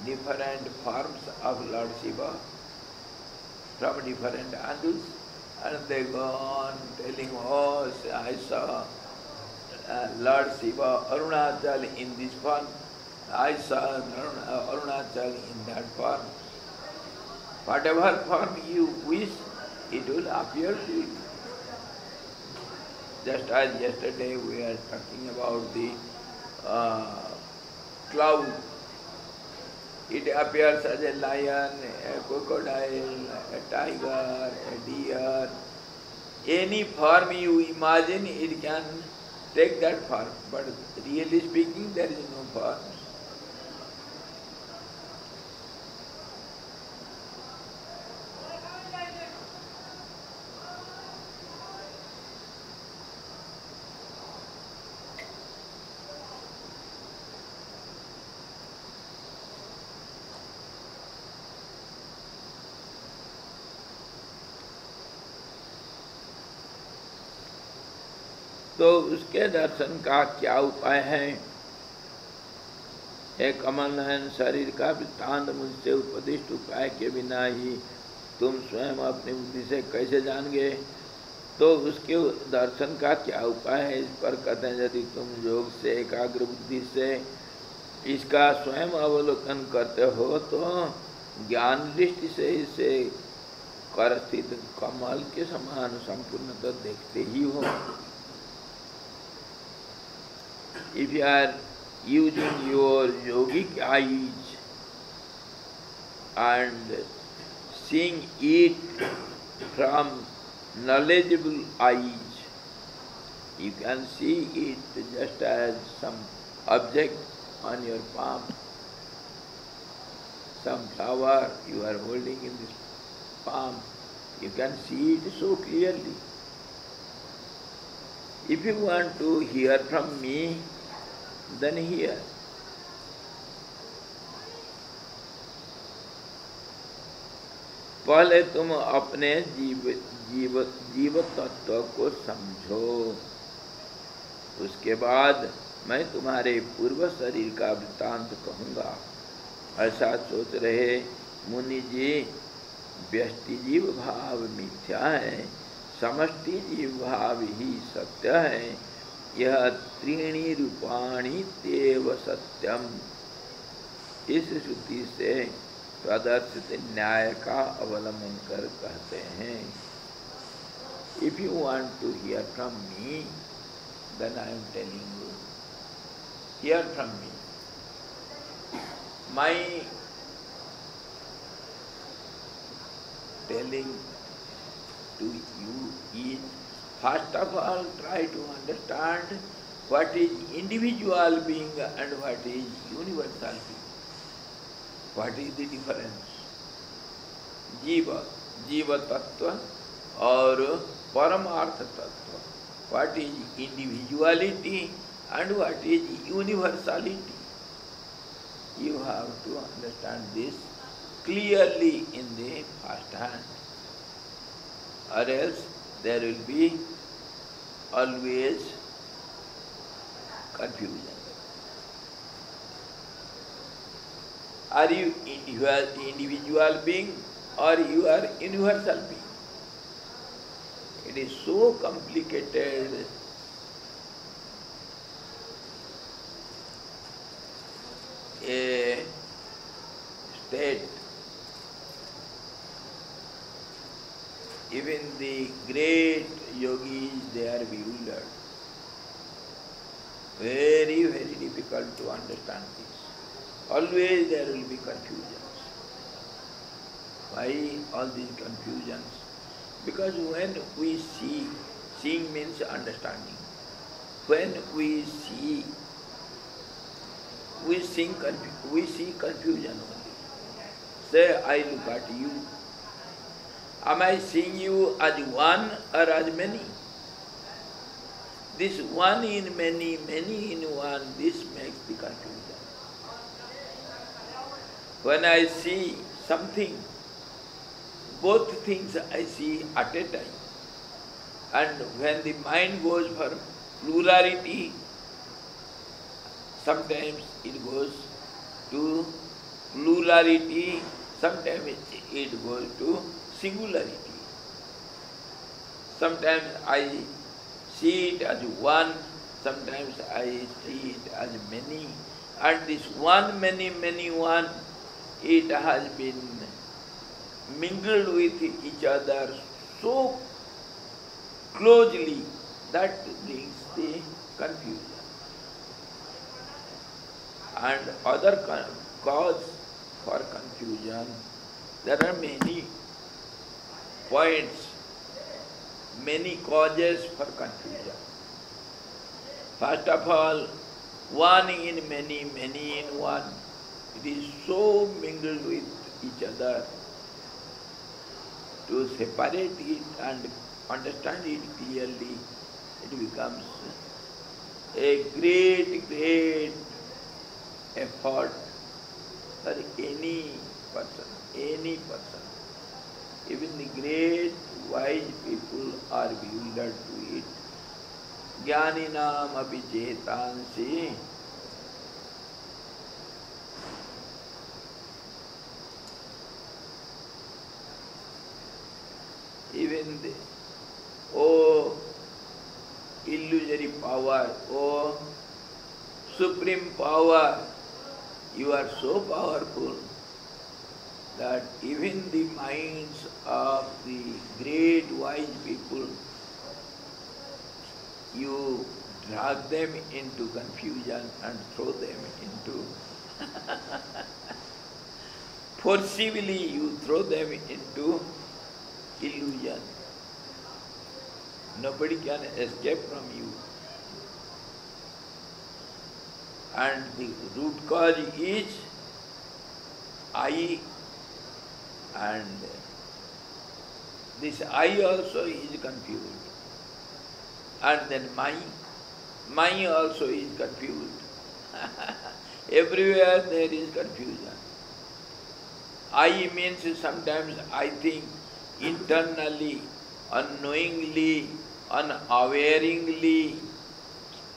different forms of Lord Shiva from different angles, and they go on telling, oh, I saw Lord Shiva Arunachal in this form, I saw Arunachal in that form. Whatever form you wish, it will appear to you. Just as yesterday we are talking about the cloud. It appears as a lion, a crocodile, a tiger, a deer. Any form you imagine, it can take that form. But really speaking, there is no form. तो उसके दर्शन का क्या उपाय है? एक कमल नयन शरीर का वृत्तांत मुझसे उपदिष्ट उपाय के बिना ही तुम स्वयं अपनी बुद्धि से कैसे जान गए? तो उसके दर्शन का क्या उपाय है? इस पर कहते हैं, यदि तुम योग से एकाग्र बुद्धि से इसका स्वयं अवलोकन करते हो तो ज्ञान दृष्टि से इसे कर स्थित कमल के समान संपूर्णतः देखते ही हो। If you are using your yogic eyes and seeing it from knowledgeable eyes, you can see it just as some object on your palm, some flower you are holding in this palm, you can see it so clearly. If you want to hear from me, then hear. पहले तुम अपने जीव तत्व को समझो, उसके बाद मैं तुम्हारे पूर्व शरीर का वृत्तांत कहूँगा। ऐसा सोच रहे मुनि जी, व्यष्टि जीव भाव मिथ्या है, समष्टि जीव भाव ही सत्य है। यह त्रीणि रूपाणि तेव सत्यम, इस श्रुति से प्रदर्शित न्याय का अवलंबन कर कहते हैं। If you want to hear from me, then I am telling you, hear from me. My telling to you is, first of all, try to understand what is individual being and what is universal being. What is the difference? जीव तत्व और परमार्थ तत्व. What is individuality and what is universality? You have to understand this clearly in the first hand. or else there will be always confusion. Are you individual being or you are universal being? It is so complicated. A state. Even the great yogis, they are bewildered. Very, very difficult to understand this. Always there will be confusions. Why all these confusions? Because when we see, seeing means understanding. When we see confusion only. Say, I look at you. Am I seeing you as one or as many? This one in many, many in one, this makes the confusion. When I see something, both things I see at a time. And when the mind goes for plurality, sometimes it goes to plurality, sometimes it goes to singularity. Sometimes I see it as one, sometimes I see it as many. And this one, many, many, one, it has been mingled with each other so closely that brings the confusion. And other cause for confusion, there are many points, many causes for confusion. First of all, one in many, many in one. It is so mingled with each other. To separate it and understand it clearly, it becomes a great, great effort for any person, any person. Even the great wise people are bewildered to it. Jnaninam api chetansi. Even the, oh illusory power, oh supreme power, you are so powerful that even the minds of the great wise people, you drag them into confusion and throw them into forcibly you throw them into illusion. Nobody can escape from you. And the root cause is I, and this I also is confused. And then my also is confused. Everywhere there is confusion. I means sometimes I think internally, unknowingly, unawareingly,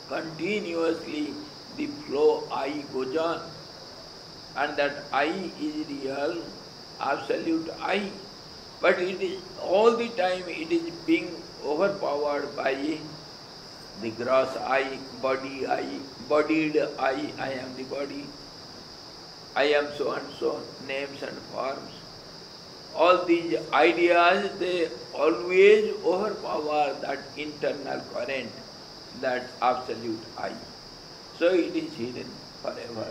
continuously the flow I goes on. And that I is real, absolute I. But it is all the time it is being overpowered by the gross I, bodied I am the body. I am so and so, names and forms. All these ideas, they always overpower that internal current, that absolute I. So it is hidden forever,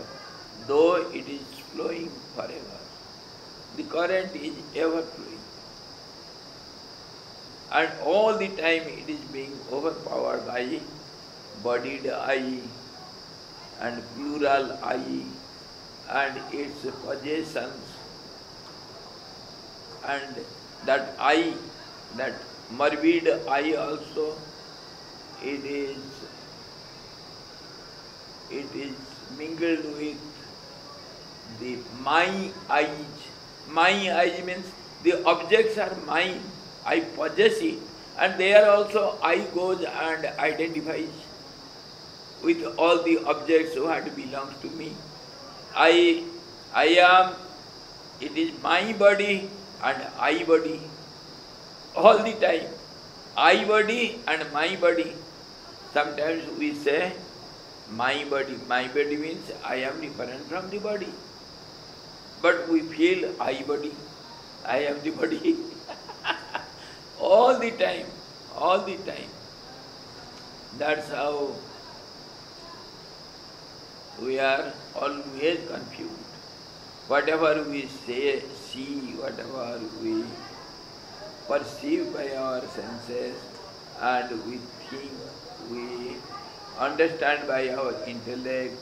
though it is flowing forever. The current is ever flowing. And all the time it is being overpowered by bodied I and plural I and its possessions. And that I, that morbid I also, it is mingled with the my eyes. My eyes means the objects are mine. I possess it, and there also I goes and identifies with all the objects what belongs to me. I am, it is my body and I body all the time. I body and my body. Sometimes we say my body. My body means I am different from the body. But we feel I body. I am the body. All the time. All the time. That's how we are always confused. Whatever we say, see, whatever we perceive by our senses, and we think, we understand by our intellect,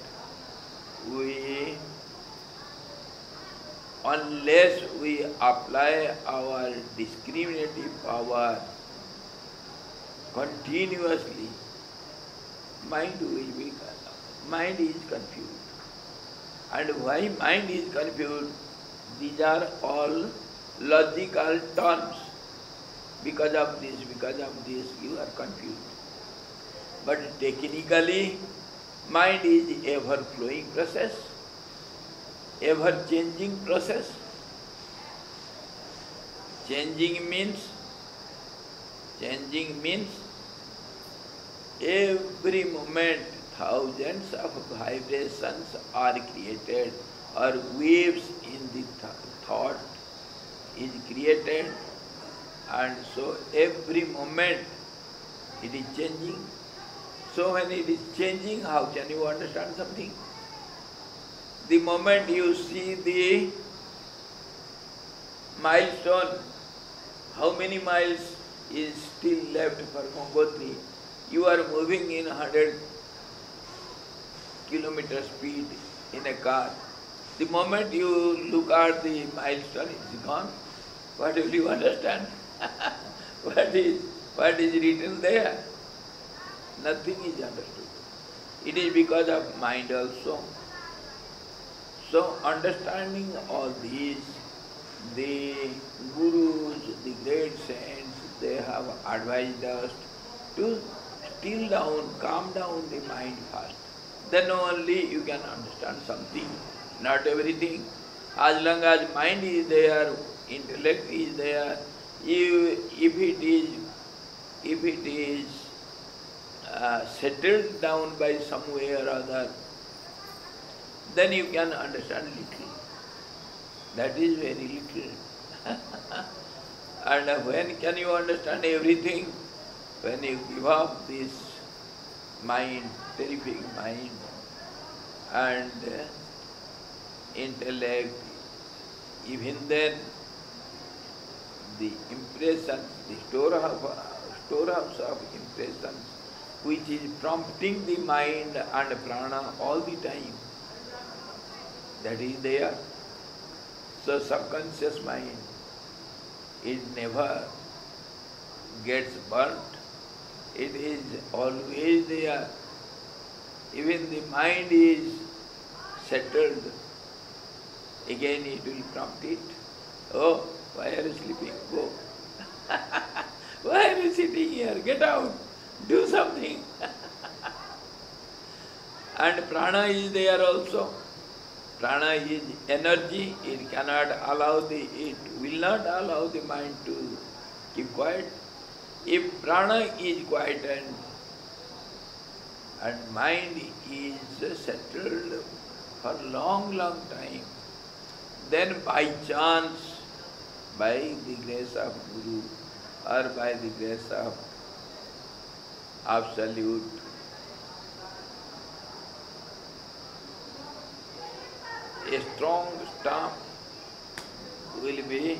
unless we apply our discriminative power continuously, mind is confused. And why mind is confused? These are all logical terms. Because of this, you are confused. But technically, mind is ever-flowing process, ever-changing process. Changing means every moment thousands of vibrations are created, or waves in the thought is created, and so every moment it is changing. So when it is changing, how can you understand something? The moment you see the milestone, how many miles is still left for Gangotri? You are moving in 100 kilometer speed in a car. The moment you look at the milestone, it is gone. What will you understand? What is written there? Nothing is understood. It is because of mind also. So understanding all these, the gurus, the great saints, they have advised us to still down, calm down the mind first. Then only you can understand something, not everything. As long as mind is there, intellect is there, if it is settled down by some way or other, then you can understand little. That is very little. And when can you understand everything? When you give up this mind, terrific mind, and intellect, even then the impressions, the storehouse of impressions, which is prompting the mind and prana all the time, that is there. So subconscious mind, it never gets burnt. It is always there. Even the mind is settled, again it will prompt it. Oh, why are you sleeping? Go. Why are you sitting here? Get out. Do something. And prana is there also. Prana is energy. It will not allow the mind to keep quiet. If prana is quietened and mind is settled for long time, then by chance, by the grace of Guru or by the grace of Absolute, a strong stamp will be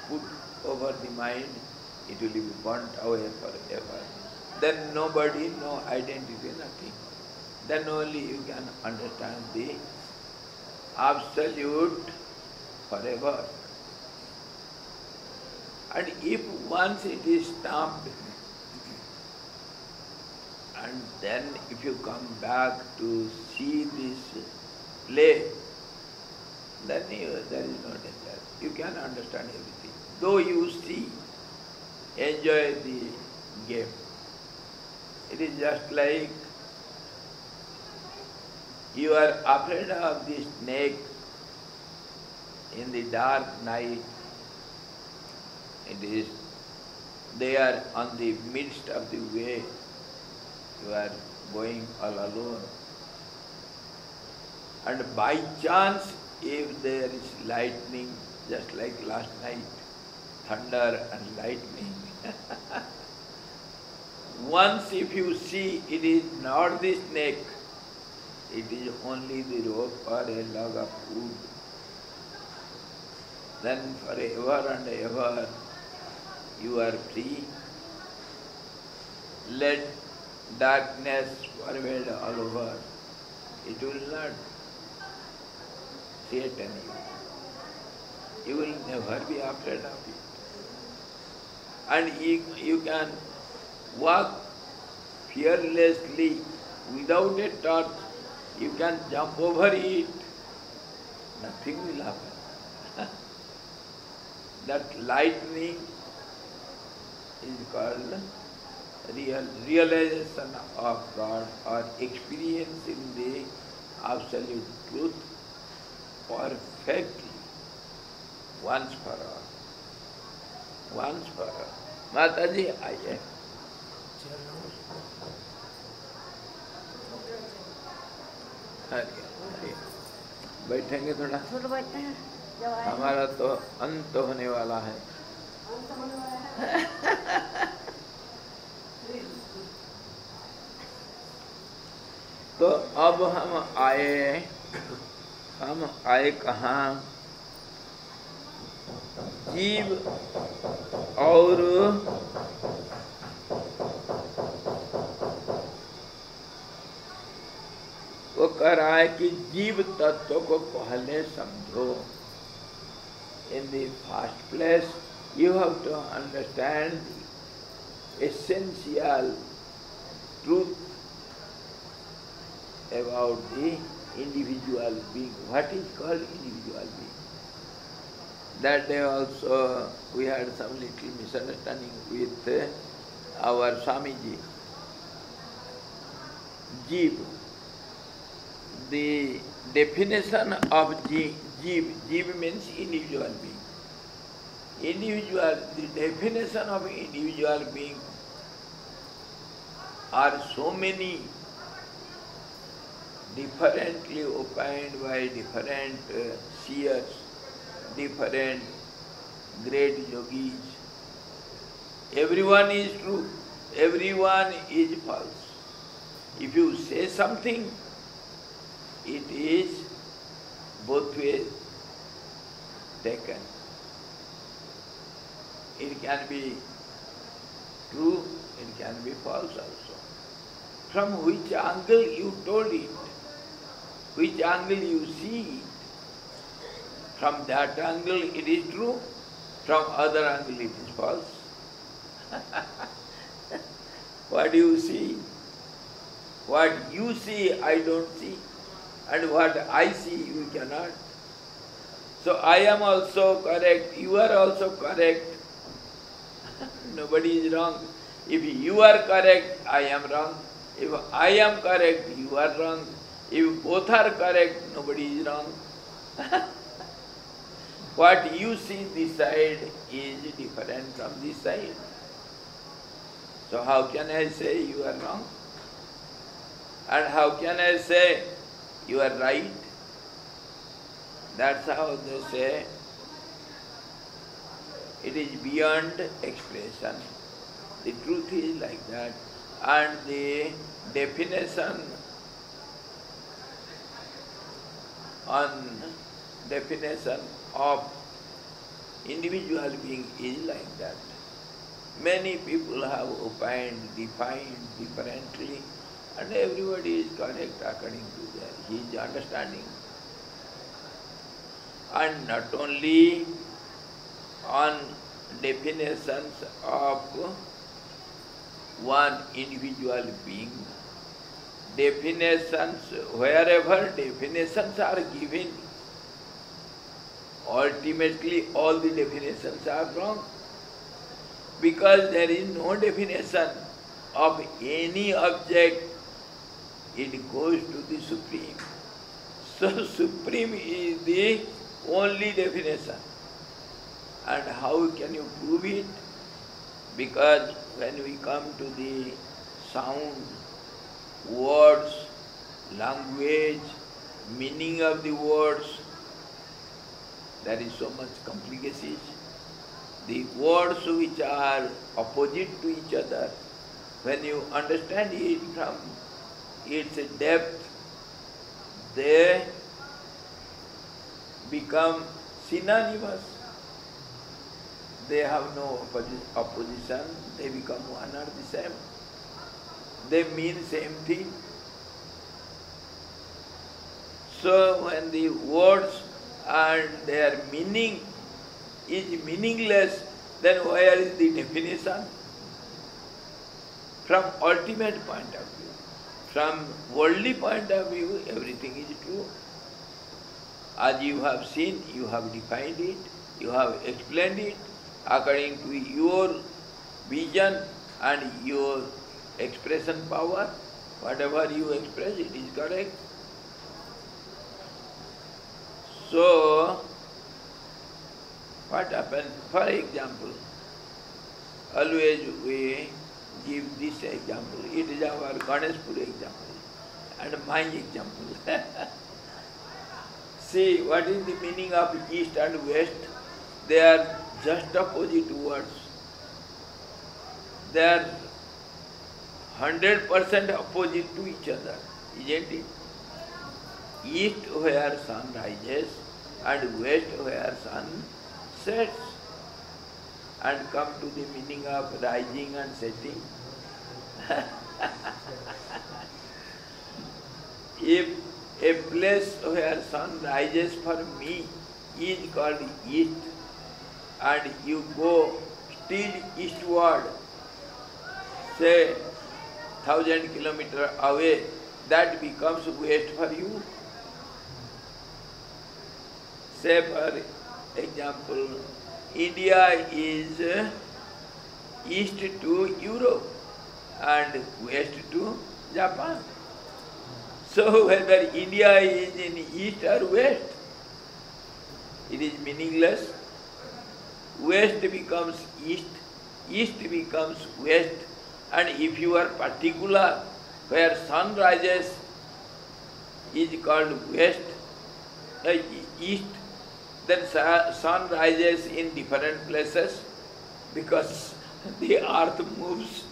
put over the mind, it will be burnt away forever. Then nobody, no identity, nothing. Then only you can understand the Absolute forever. And if once it is stamped, and then if you come back to see this play, then there is no danger. You can understand everything. though you see, enjoy the game. It is just like you are afraid of the snake in the dark night. It is there on the midst of the way. You are going all alone. And by chance, if there is lightning, just like last night, thunder and lightning, once if you see it is not the snake, it is only the rope or a log of wood, then forever and ever you are free. Let darkness pervade all over. It will not threaten you. You will never be afraid of it. And you can walk fearlessly without a torch. You can jump over it. Nothing will happen. That lightning is called realization of God or experiencing the absolute truth perfectly, once for all. Once for all. Mataji, आइए. बैठेंगे थोड़ा. बैठते हैं. हमारा तो अंत होने वाला है. तो अब हम आए कहाँ? जीव और वो कह रहा है कि जीव तत्व को पहले समझो. In the first place, you have to understand the essential truth about the individual being. What is called individual being? That day also we had some little misunderstanding with our Swamiji. Jeev. The definition of Jeev means individual being. The definition of individual being are so many differently opined by different seers, different great yogis. Everyone is true, everyone is false. If you say something, it is both ways taken. It can be true, it can be false also. From which angle you told it, which angle you see it, from that angle it is true, from other angle it is false. What do you see? What you see, I don't see. And what I see, you cannot. So I am also correct, you are also correct. Nobody is wrong. If you are correct, I am wrong. If I am correct, you are wrong. If both are correct, nobody is wrong. What you see this side is different from this side. So how can I say you are wrong? And how can I say you are right? That's how they say it is beyond expression. The truth is like that. And the definition of individual being is like that. Many people have opined, defined differently, and everybody is correct according to his understanding. And not only on definitions of one individual being, wherever definitions are given, ultimately all the definitions are wrong, because there is no definition of any object, it goes to the Supreme. So Supreme is the only definition. And how can you prove it? Because when we come to the sound, words, language, meaning of the words, there is so much complications. The words which are opposite to each other, when you understand it from its depth, they become synonymous. They have no opposition, they become one or the same. They mean same thing. So when the words and their meaning is meaningless, then where is the definition? From ultimate point of view, from worldly point of view, everything is true. As you have seen, you have defined it, you have explained it according to your vision and your expression power. Whatever you express, it is correct. So, what happens? For example, always we give this example. It is our Ganesh Pura example and my example. See, what is the meaning of east and west? They are just opposite words. They are 100% opposite to each other, isn't it? East where sun rises and west where sun sets. And come to the meaning of rising and setting. If a place where sun rises for me is called east, and you go still eastward, say 1,000 kilometers away, that becomes west for you. Say for example, India is east to Europe and west to Japan. So whether India is in east or west, it is meaningless. West becomes east, east becomes west, and if you are particular where sun rises is called west, east, then sun rises in different places because the earth moves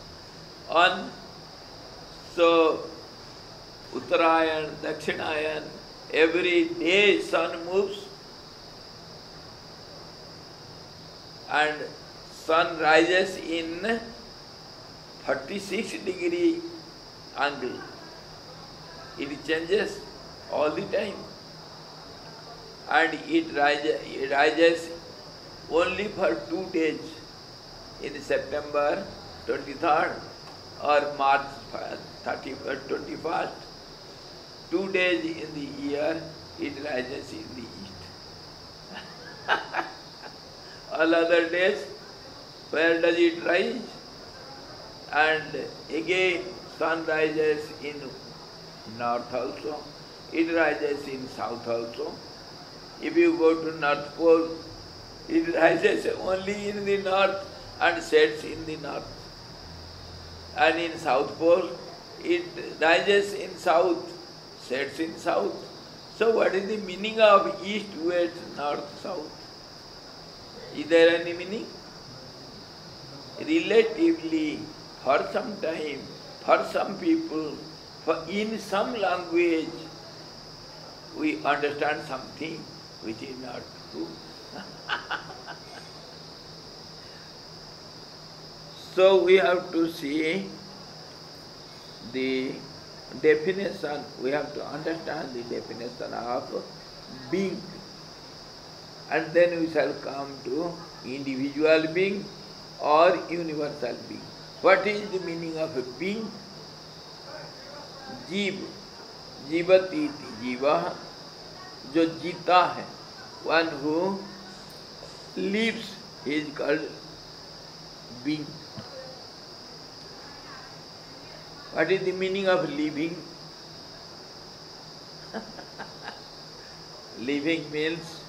on. So Uttarayan, Dakshinayan, every day sun moves and sun rises in 36-degree angle. It changes all the time. And it rises only for 2 days, in September 23rd or March 21st. 2 days in the year it rises in the east. All other days, where does it rise? And again sun rises in north also, it rises in south also. If you go to North Pole, it rises only in the north and sets in the north. And in South Pole, it rises in south, sets in south. So what is the meaning of east, west, north, south? Is there any meaning? Relatively, for some time, for some people, in some language, we understand something which is not true. So we have to see the definition, we have to understand the definition of being. And then we shall come to individual being or universal being. What is the meaning of a being? जीव, जीवती जीवा, जो जीता है, One who lives is called being. What is the meaning of living? Living means,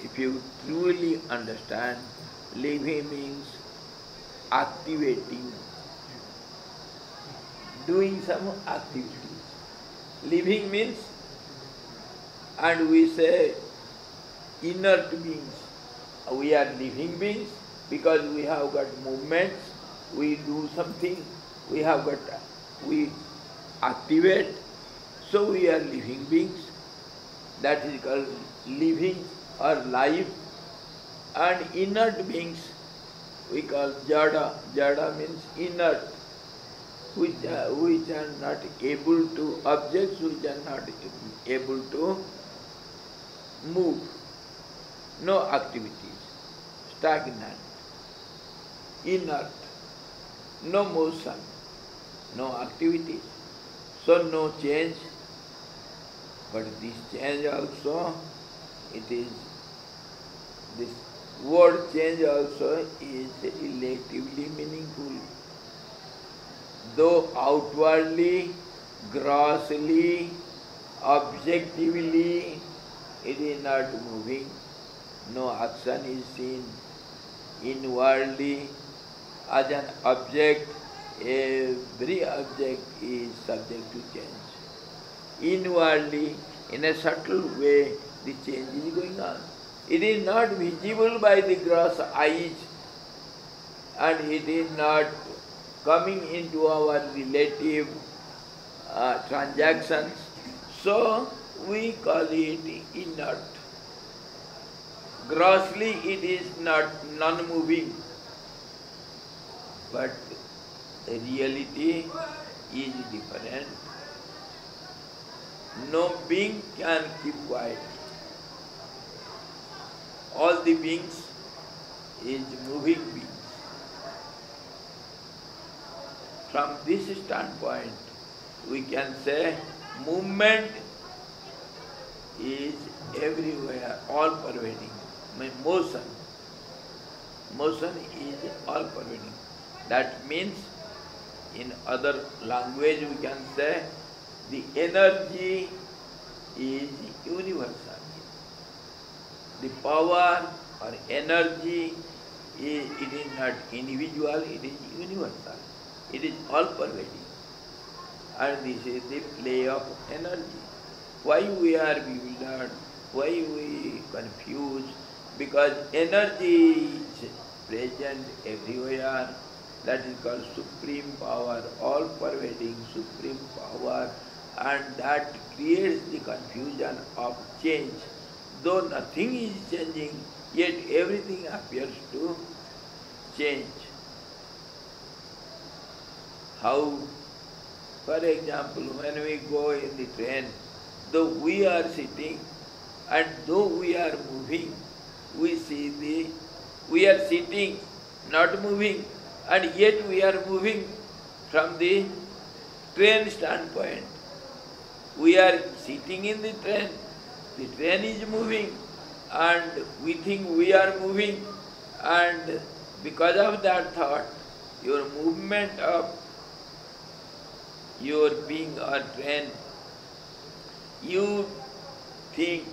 if you truly understand, living means activating, doing some activities. Living means, and we say inert beings. We are living beings because we have got movements, we do something, we activate, so we are living beings. That is called living or life. And inert beings we call jada. Jada means inert, which are not able to, objects which are not able to move, no activities, stagnant, inert, no motion, no activities, so no change. But this change also, this word change also is relatively meaningful. Though outwardly, grossly, objectively, it is not moving, no action is seen. Inwardly, as an object, every object is subject to change. Inwardly, in a subtle way, the change is going on. It is not visible by the gross eyes, and it is not coming into our relative transactions, so we call it inert. Grossly it is not non-moving, but the reality is different. No being can keep quiet. All the beings is moving beings. From this standpoint, we can say movement is everywhere, all pervading. Motion is all pervading. That means, in other language we can say, the energy is universal. The power or energy it is not individual, it is universal. It is all pervading. And this is the play of energy. Why we are bewildered? Why we confused? Because energy is present everywhere. That is called supreme power, all pervading supreme power, and that creates the confusion of change. Though nothing is changing, yet everything appears to change. How? For example, when we go in the train, though we are sitting and though we are moving, we are sitting, not moving, and yet we are moving from the train standpoint. We are sitting in the train is moving, and we think we are moving, and because of that thought, your movement of your being or train, you think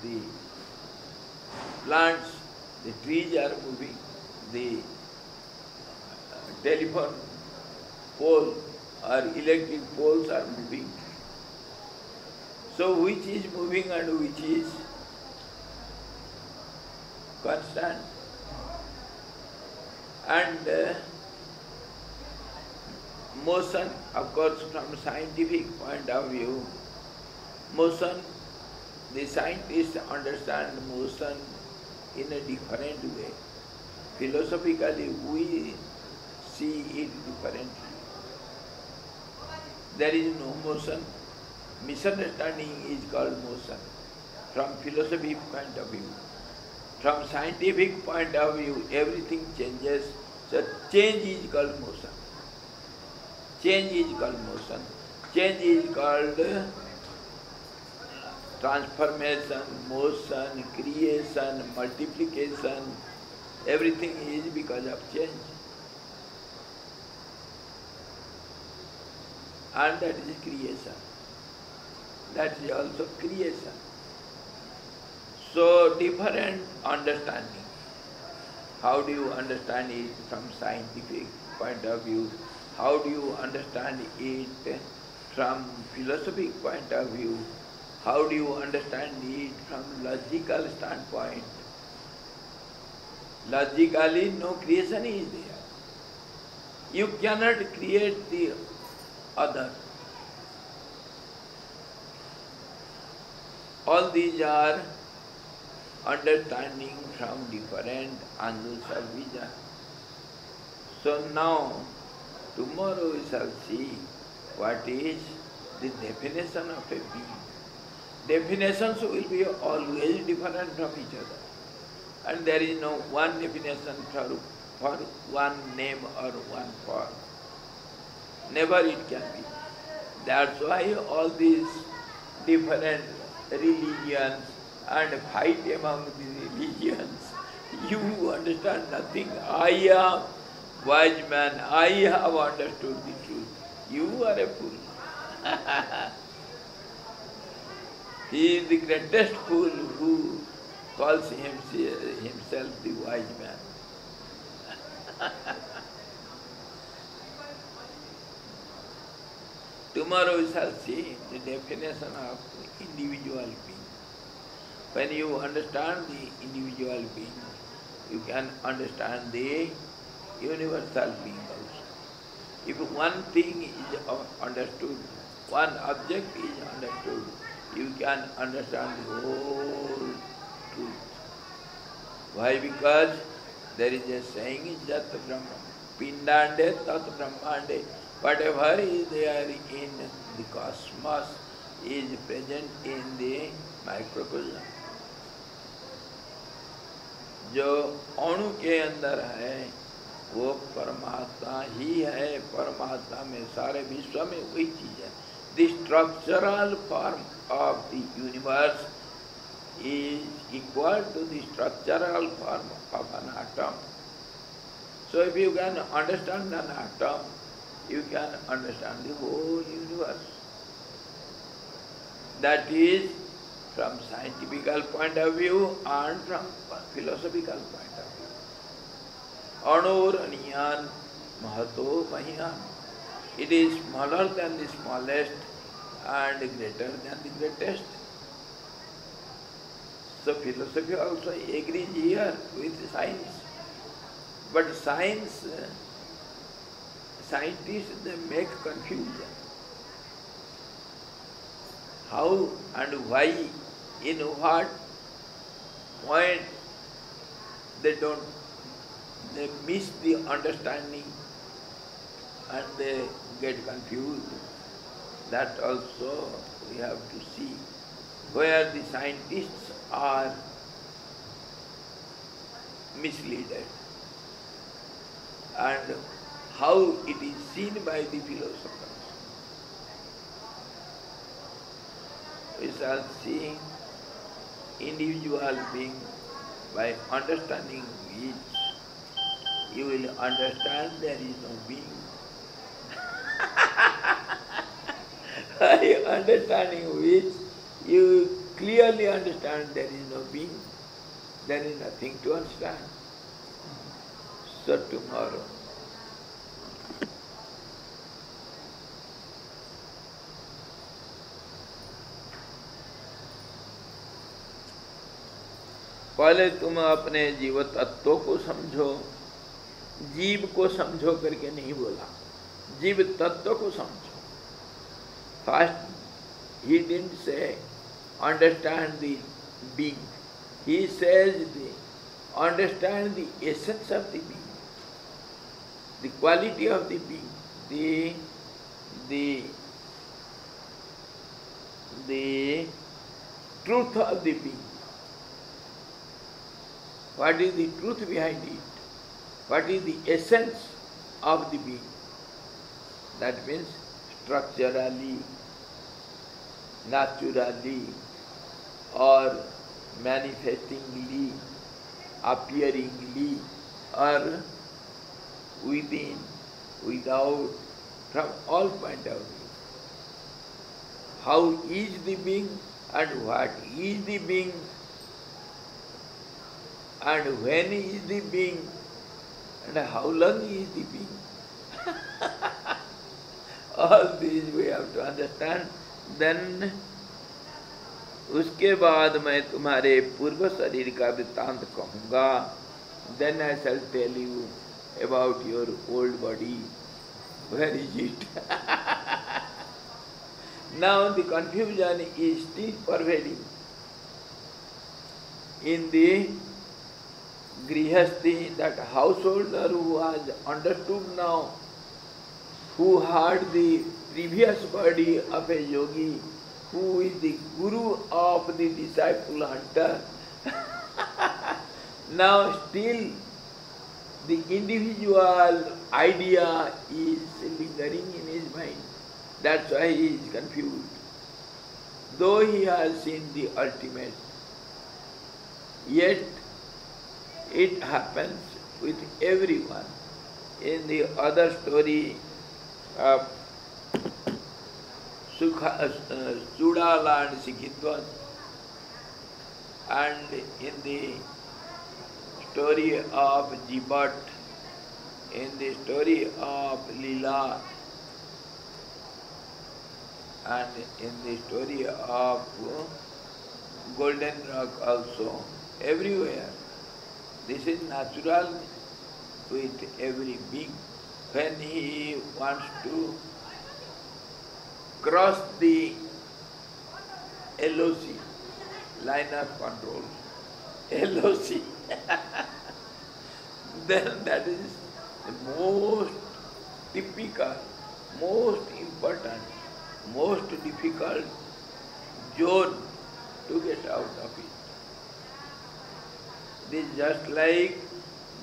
the plants, the trees are moving, the telephone pole or electric poles are moving. So which is moving and which is constant? And motion, of course, from scientific point of view, motion, the scientists understand motion in a different way. Philosophically, we see it differently. There is no motion. Misunderstanding is called motion from philosophic point of view. From scientific point of view, everything changes. So change is called motion. Change is called motion. Change is called transformation, motion, creation, multiplication. Everything is because of change. And that is creation. That is also creation. So different understanding. How do you understand it from scientific point of view? How do you understand it from philosophic point of view? How do you understand it from logical standpoint? Logically, no creation is there. You cannot create the other. All these are understanding from different angles of vision. So now, tomorrow we shall see what is the definition of a being. Definitions will be always different from each other. And there is no one definition for one name or one form. Never it can be. That's why all these different religions and fight among the religions. You understand nothing. I am wise man. I have understood the truth. You are a fool. He is the greatest fool who calls himself the wise man. Tomorrow we shall see the definition of individual being. When you understand the individual being, you can understand the universal being also. If one thing is understood, one object is understood, you can understand the whole truth. Why? Because there is a saying, Jat Brahma, Pindande Tat Brahmande. Whatever is there in the cosmos is present in the microcosm. जो अणु के अंदर है वो परमात्मा ही है. परमात्मा में सारे विश्व में वही चीज है. The structural form of the universe is equal to the structural form of an atom. So if you can understand an atom, you can understand the whole universe. That is from scientific point of view and from philosophical point of view. Anur aniyan mahato mahyan. It is smaller than the smallest and greater than the greatest. So philosophy also agrees here with science. But scientists, they make confusion. How and why, in what point they miss the understanding and they get confused. That also we have to see where the scientists are misleaded and how it is seen by the philosophers. We shall see individual being by understanding which you will understand there is no being. By understanding which you clearly understand there is no being, there is nothing to understand. So tomorrow, पहले तुम अपने जीव तत्व को समझो. जीव को समझो करके नहीं बोला, जीव तत्व को समझो. First, he didn't say understand the being. He says understand the essence of the being, the quality of the being, the truth of the being. What is the truth behind it? What is the essence of the being? That means structurally, naturally, or manifestingly, appearingly, or within, without, from all point of view. How is the being and what is the being and when is the being and how long is the being. All these we have to understand. Then उसके बाद मैं तुम्हारे पूर्व शरीर का वृत्तांत कहूँगा. Then I shall tell you about your old body. Where is it? Now the confusion is still pervading in the Grihasti, that householder who was understood now, who had the previous body of a yogi, who is the guru of the disciple hunter. Now still the individual idea is lingering in his mind. That's why he is confused. Though he has seen the ultimate, yet it happens with everyone. In the other story of Sudala and Sikitwan, and in the story of Jibat, in the story of Leela, and in the story of Golden Rock also, everywhere. This is natural with every being. When he wants to cross the LOC, line of control, LOC, then that is the most typical, most important, most difficult zone to get out of it. This is just like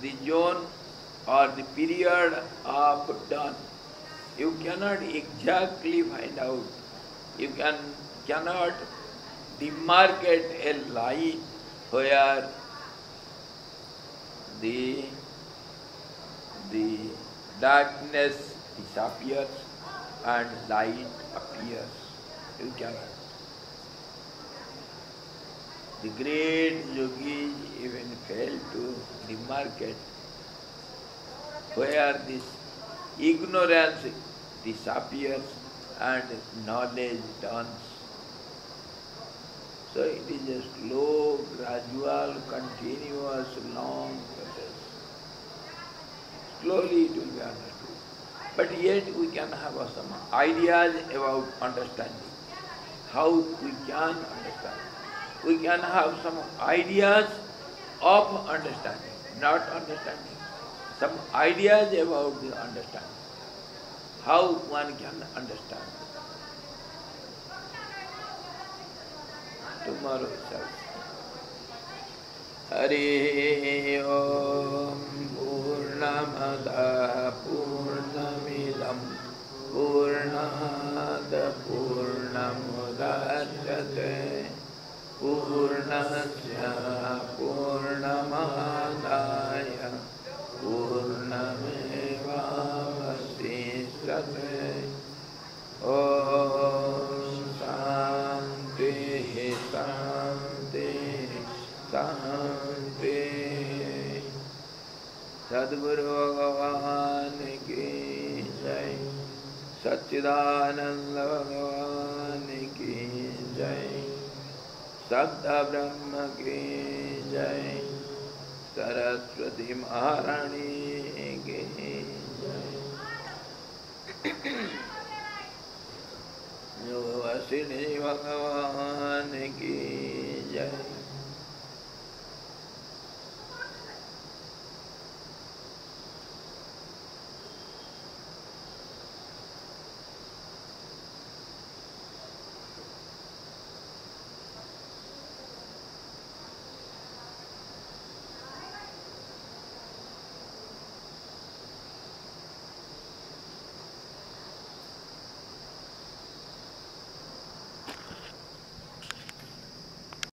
the zone or the period of dawn. You cannot exactly find out. You cannot demarcate a line where the darkness disappears and light appears. You cannot. The great yogis even fail to demarcate where this ignorance disappears and knowledge dawns. So it is a slow, gradual, continuous, long process. Slowly it will be understood. But yet we can have some ideas about understanding, how we can understand. We can have some ideas of understanding, not understanding. Some ideas about the understanding, how one can understand. Tomorrow itself. Hare Om Purnamada Purnamidam Purnamada Purnamudachyate Purnasya Purnamadaya Purnamevavasishyate. Om Shanti Shanti Shanti. Sadguru Bhagavan ki jai. Satchidananda Bhagavan ki jai. Sabda Brahma ki jai. Saraswati Maharani